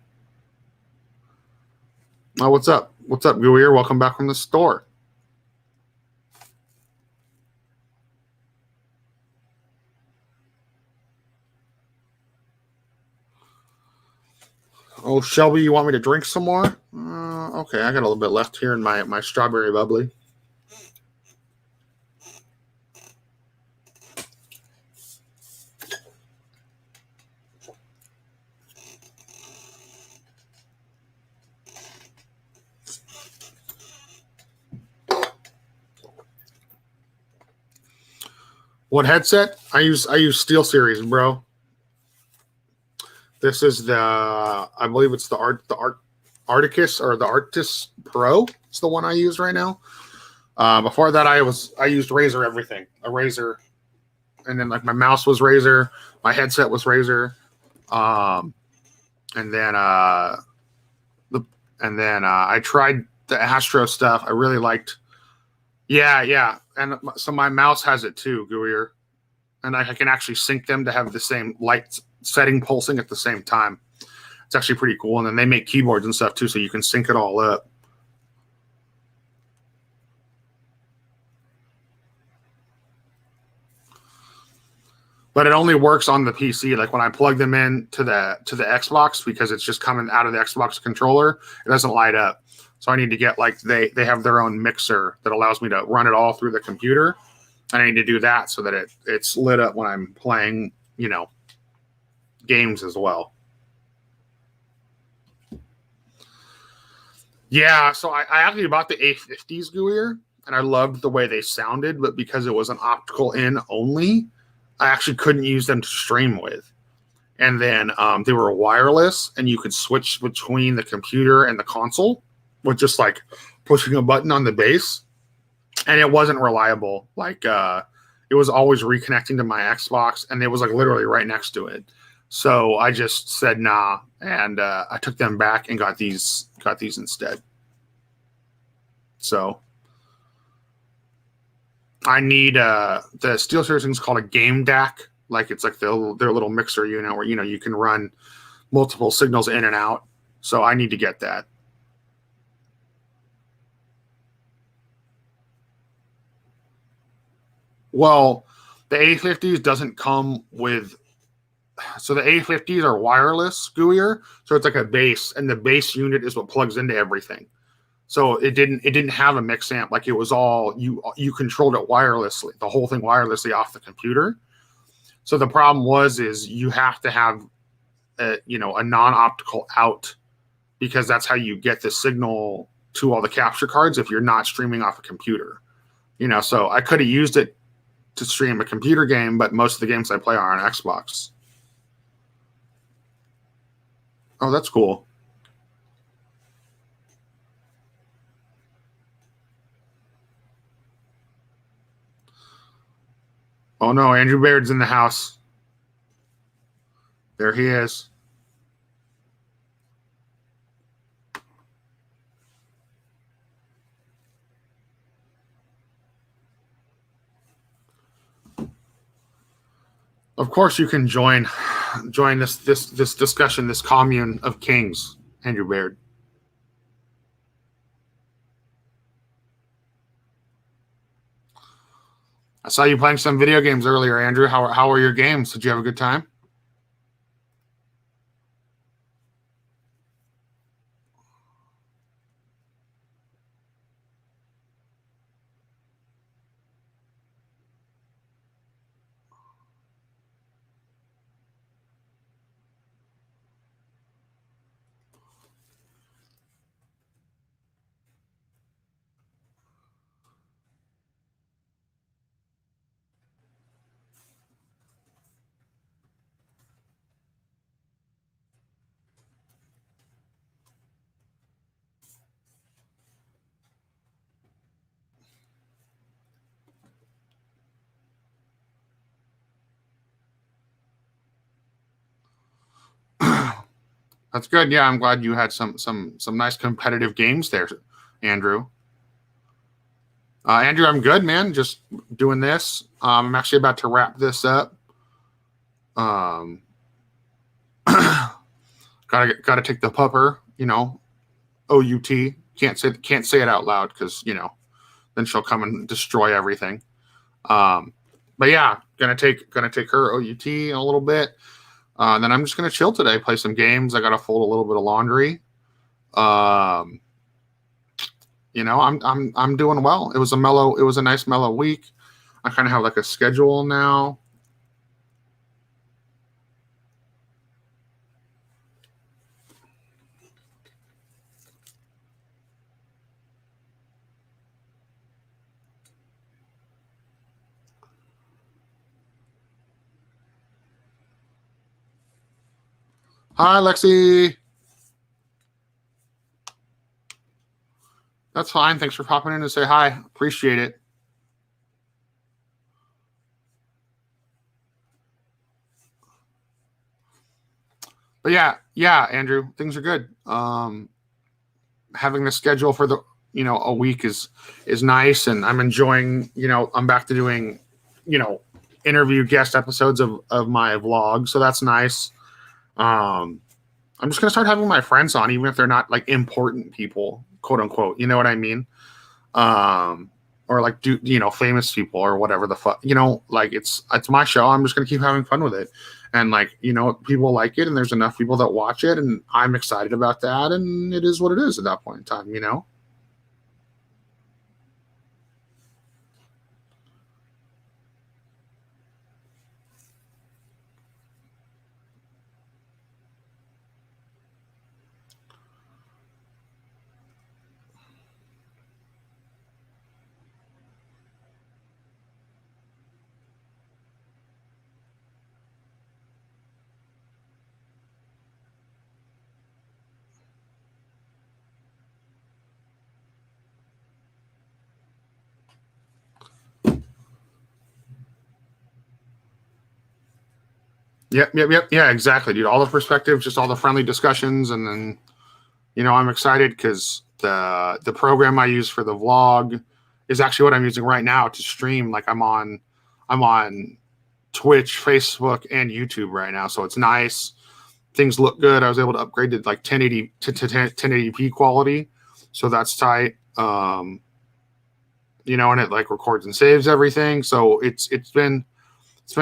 Oh, what's up? What's up, Gooier? Welcome back from the store. Oh, Shelby, you want me to drink some more? Okay, I got a little bit left here in my strawberry bubbly. What headset? I use SteelSeries, bro. This is I believe it's the Arcticus or the Arctis Pro. It's the one I use right now. Before that, I used Razer everything. A Razer, and then like my mouse was Razer, my headset was Razer, and then I tried the Astro stuff. I really liked. Yeah, and so my mouse has it too, Gooier, and I can actually sync them to have the same light setting pulsing at the same time. It's actually pretty cool, and then they make keyboards and stuff too, so you can sync it all up. but it only works on the PC. Like when I plug them in to the Xbox, because it's just coming out of the Xbox controller, it doesn't light up. So I need to get like they have their own mixer that allows me to run it all through the computer. I need to do that so that it's lit up when I'm playing, games as well. Yeah, so I actually bought the A50s Gooier, and I loved the way they sounded, but because it was an optical in only, I actually couldn't use them to stream with. And then they were wireless, and you could switch between the computer and the console with just like pushing a button on the base. And it wasn't reliable. Like it was always reconnecting to my Xbox, and it was like literally right next to it. So I just said nah, and I took them back and got these instead. So I need the SteelSeries thing's called a game DAC. Like it's like their little mixer unit where you can run multiple signals in and out. So I need to get that. Well, the A50s doesn't come with. So the A50s are wireless Gooier, so it's like a base, and the base unit is what plugs into everything. So it didn't have a mix amp. Like it was all you controlled it wirelessly, the whole thing wirelessly off the computer. So the problem is you have to have a non-optical out, because that's how you get the signal to all the capture cards if you're not streaming off a computer. So I could have used it to stream a computer game, but most of the games I play are on Xbox. Oh, that's cool. Oh no, Andrew Baird's in the house. There he is. Of course, you can join this discussion, this commune of kings, Andrew Baird. I saw you playing some video games earlier, Andrew. How were your games? Did you have a good time? That's good. Yeah, I'm glad you had some nice competitive games there, Andrew. Andrew, I'm good, man. Just doing this. I'm actually about to wrap this up. Gotta take the pupper. OUT. Can't say it out loud because then she'll come and destroy everything. But yeah, gonna take her OUT in a little bit. Then I'm just gonna chill today, play some games. I gotta fold a little bit of laundry. I'm doing well. It was a nice mellow week. I kind of have like a schedule now. Hi, Lexi. That's fine. Thanks for popping in to say hi. Appreciate it. But yeah, Andrew, things are good. Having the schedule for a week is nice, and I'm enjoying. I'm back to doing, interview guest episodes of my vlog, so that's nice. I'm just gonna start having my friends on, even if they're not like important people, quote unquote. You know what I mean? Or like famous people or whatever the fuck, like it's my show. I'm just gonna keep having fun with it, and like people like it, and there's enough people that watch it, and I'm excited about that, and it is what it is at that point in time. Yep. Yeah, exactly, dude. All the perspectives, just all the friendly discussions, and then I'm excited because the program I use for the vlog is actually what I'm using right now to stream. Like I'm on Twitch, Facebook, and YouTube right now, so it's nice. Things look good. I was able to upgrade to like 1080 to 1080p quality, so that's tight. And it like records and saves everything. So it's been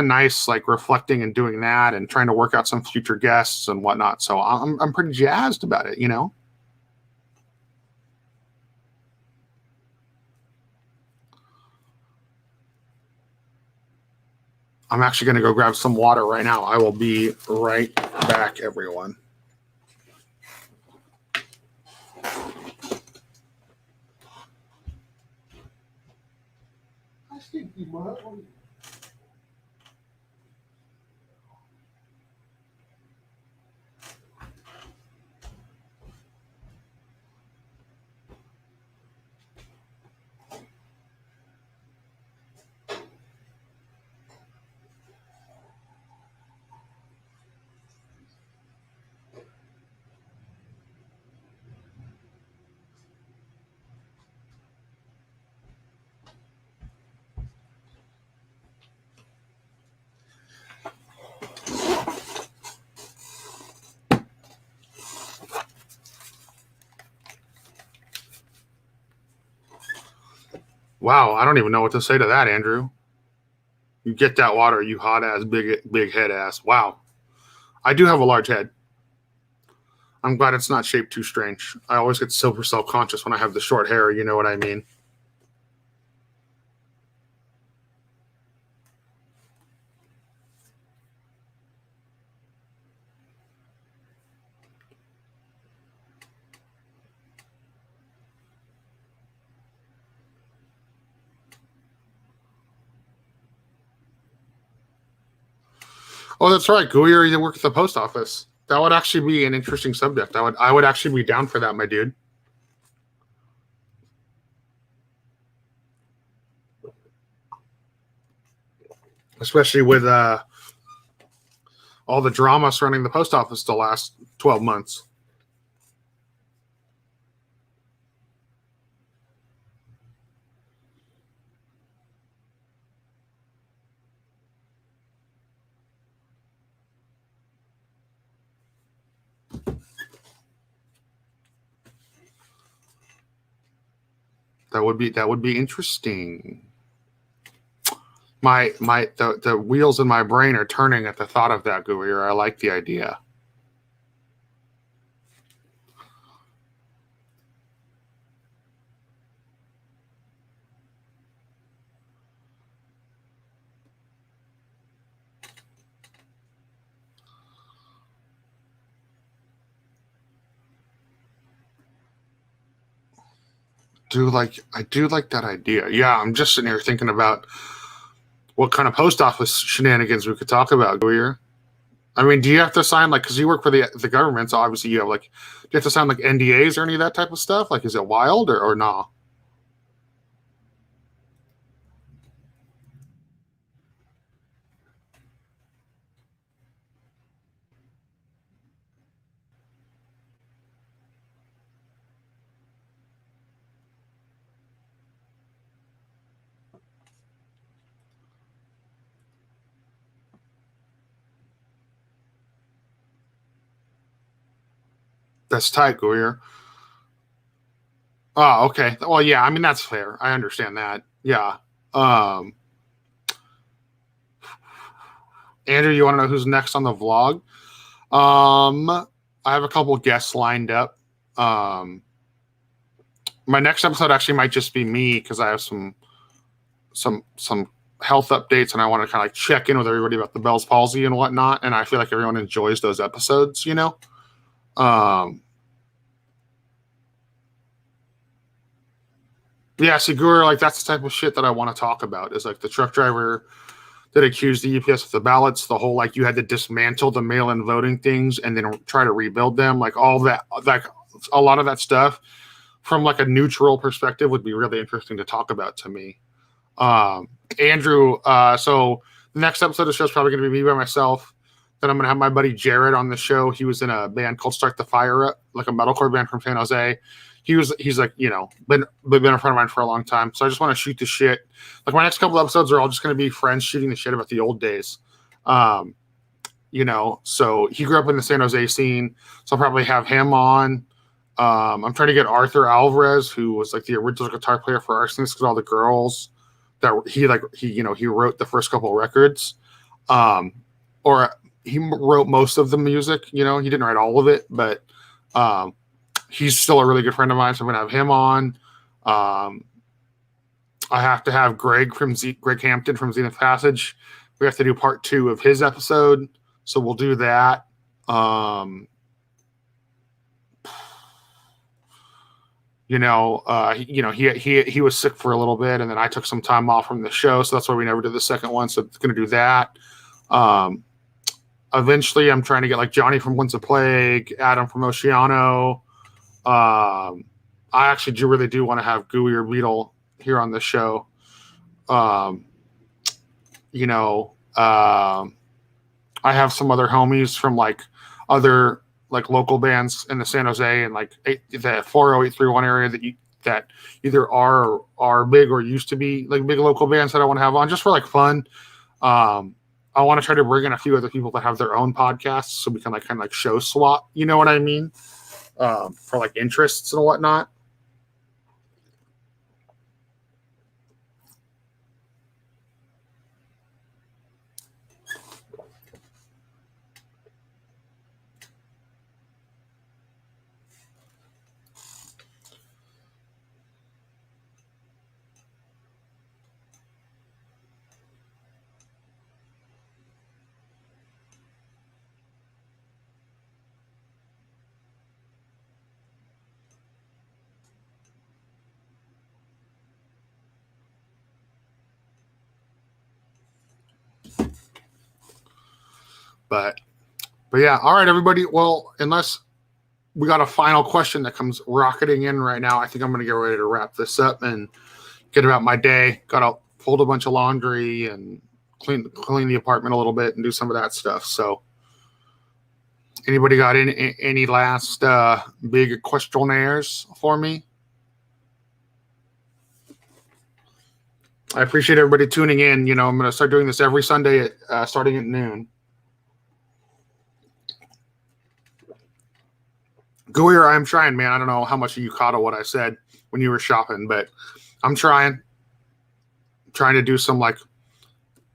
nice, like reflecting and doing that, and trying to work out some future guests and whatnot. So I'm pretty jazzed about it. I'm actually going to go grab some water right now. I will be right back, everyone. Wow, I don't even know what to say to that, Andrew. You get that water, you hot ass, big head ass. Wow. I do have a large head. I'm glad it's not shaped too strange. I always get super self-conscious when I have the short hair, you know what I mean? Oh, that's right. Gooey, you work at the post office. That would actually be an interesting subject. I would actually be down for that, my dude. Especially with all the drama surrounding the post office the last 12 months. That would be interesting. The wheels in my brain are turning at the thought of that, Gooey. I like the idea. I do like that idea. Yeah, I'm just sitting here thinking about what kind of post office shenanigans we could talk about, Gooey. I mean, do you have to sign because you work for the government, so obviously you have do you have to sign NDAs or any of that type of stuff? Like, is it wild or nah? That's tight, Gooey. Oh, okay. Well, yeah. I mean, that's fair. I understand that. Yeah. Um, Andrew, you want to know who's next on the vlog? I have a couple guests lined up. My next episode actually might just be me because I have some health updates and I want to kind of like check in with everybody about the Bell's palsy and whatnot. And I feel like everyone enjoys those episodes, you know. Yeah, Segura, like that's the type of shit that I want to talk about. Is like the truck driver that accused the UPS of the ballots, the whole like you had to dismantle the mail-in voting things and then try to rebuild them, like all that, like a lot of that stuff from like a neutral perspective would be really interesting to talk about to me. Andrew, so the next episode of the show is probably going to be me by myself. Then I'm going to have my buddy Jared on the show. He was in a band called Start the Fire Up, like a metalcore band from San Jose. He's like, you know, been a friend of mine for a long time. So I just want to shoot the shit. Like my next couple episodes are all just going to be friends shooting the shit about the old days. You know, so he grew up in the San Jose scene. So I'll probably have him on. I'm trying to get Arthur Alvarez, who was like the original guitar player for Arsonists and All the Girls. That he wrote the first couple of records, or he wrote most of the music. You know, he didn't write all of it, but he's still a really good friend of mine. So I'm gonna have him on. I have to have Greg Hampton from Zenith Passage. We have to do part 2 of his episode, so we'll do that. He was sick for a little bit, and then I took some time off from the show, so that's why we never did the second one. So it's going to do that. Eventually, I'm trying to get like Johnny from Winds of Plague, Adam from Oceano. I actually really do want to have Gooey or Beetle here on the show. I have some other homies from like other like local bands in the San Jose and like the 40831 area that either are big or used to be like big local bands that I want to have on just for like fun. I want to try to bring in a few other people that have their own podcasts so we can like kind of like show swap, you know what I mean? For like interests and whatnot. But yeah, all right, everybody. Well, unless we got a final question that comes rocketing in right now, I think I'm going to get ready to wrap this up and get about my day. Got to fold a bunch of laundry and clean the apartment a little bit and do some of that stuff. So, anybody got any last big questionnaires for me? I appreciate everybody tuning in. You know, I'm going to start doing this every Sunday starting at noon. Goyer, I'm trying, man. I don't know how much you caught of what I said when you were shopping, but I'm trying to do some like,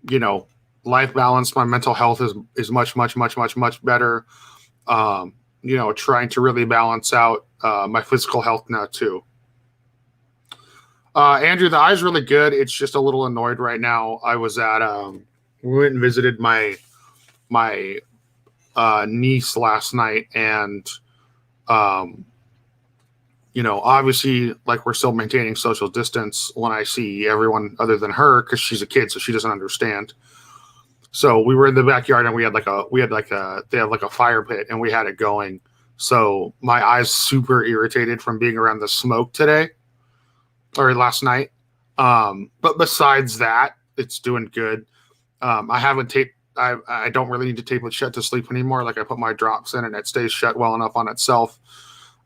you know, life balance. My mental health is much better. You know, trying to really balance out my physical health now too. Andrew, the eye's really good. It's just a little annoyed right now. I was at we went and visited my niece last night, and you know, obviously, like we're still maintaining social distance when I see everyone other than her because she's a kid, so she doesn't understand. So we were in the backyard and they have like a fire pit and we had it going. So my eyes super irritated from being around the smoke today or last night. But besides that, it's doing good. I haven't taped. I don't really need to tape it shut to sleep anymore. Like I put my drops in and it stays shut well enough on itself.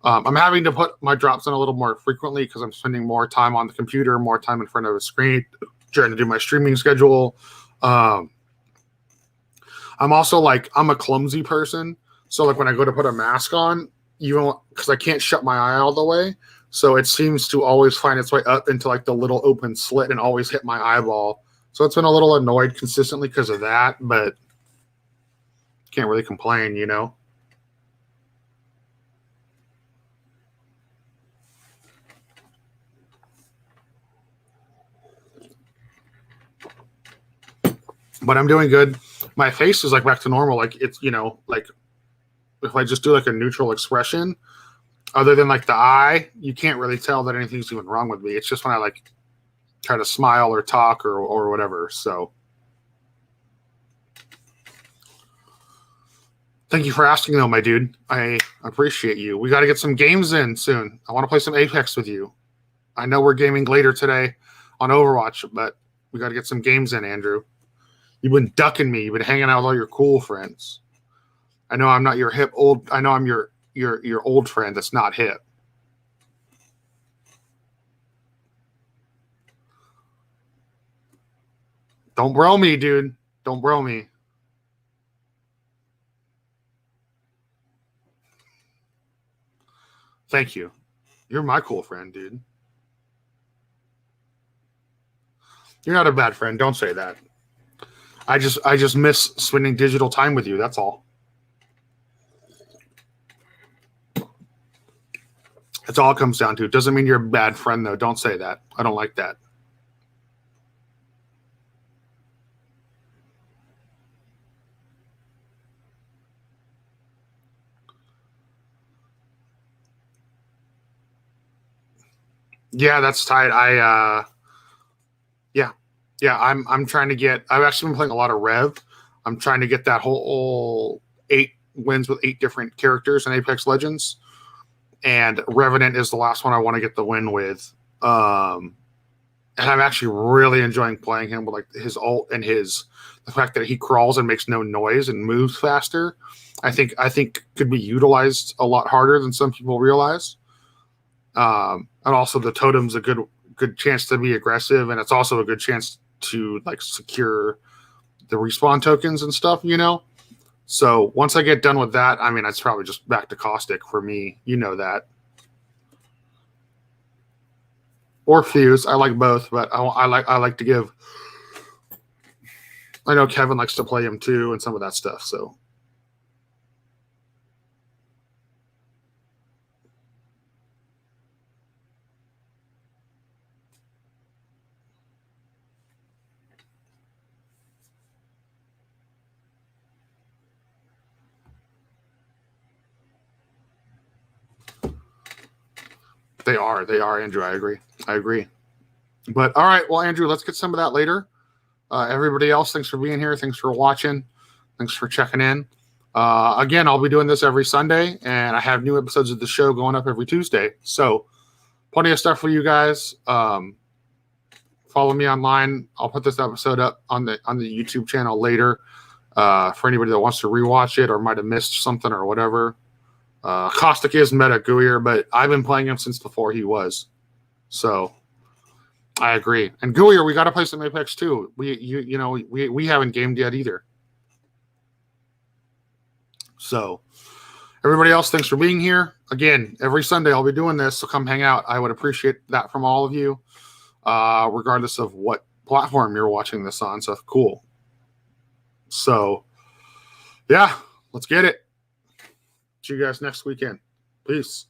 I'm having to put my drops in a little more frequently because I'm spending more time on the computer, more time in front of a screen, trying to do my streaming schedule. I'm also like, I'm a clumsy person. So like when I go to put a mask on, even because I can't shut my eye all the way, So it seems to always find its way up into like the little open slit and always hit my eyeball. So it's been a little annoyed consistently because of that, but can't really complain, you know? But I'm doing good. My face is like back to normal. Like it's, you know, like if I just do like a neutral expression, other than like the eye, you can't really tell that anything's even wrong with me. It's just when I like try to smile or talk or whatever. So thank you for asking though, my dude. I appreciate you. We got to get some games in soon. I want to play some Apex with you. I know we're gaming later today on Overwatch, but we got to get some games in, Andrew. You've been ducking me. You've been hanging out with all your cool friends. I know I'm not your hip old. I know I'm your old friend that's not hip. Don't bro me, dude. Don't bro me. Thank you. You're my cool friend, dude. You're not a bad friend. Don't say that. I just miss spending digital time with you. That's all. That's all it comes down to. It doesn't mean you're a bad friend, though. Don't say that. I don't like that. Yeah, that's tight. I'm trying to get. I've actually been playing a lot of Rev. I'm trying to get that whole 8 wins with 8 different characters in Apex Legends, and Revenant is the last one I want to get the win with. And I'm actually really enjoying playing him with like his ult and the fact that he crawls and makes no noise and moves faster. I think could be utilized a lot harder than some people realize. And also the totem's a good chance to be aggressive, and it's also a good chance to like secure the respawn tokens and stuff, you know. So once I get done with that, I mean, it's probably just back to Caustic for me, you know that. Or Fuse, I like both, but I like to give. I know Kevin likes to play him too, and some of that stuff. So they are, Andrew. I agree. But all right, well, Andrew, let's get some of that later. Everybody else, thanks for being here. Thanks for watching. Thanks for checking in. Again, I'll be doing this every Sunday, and I have new episodes of the show going up every Tuesday. So plenty of stuff for you guys. Follow me online. I'll put this episode up on the YouTube channel later for anybody that wants to rewatch it or might have missed something or whatever. Caustic is meta Gooier, but I've been playing him since before he was. So I agree. And Gooier, we got to play some Apex too. We haven't gamed yet either. So everybody else, thanks for being here. Again, every Sunday I'll be doing this, so come hang out. I would appreciate that from all of you, regardless of what platform you're watching this on. So cool. So yeah, let's get it. See you guys next weekend. Peace.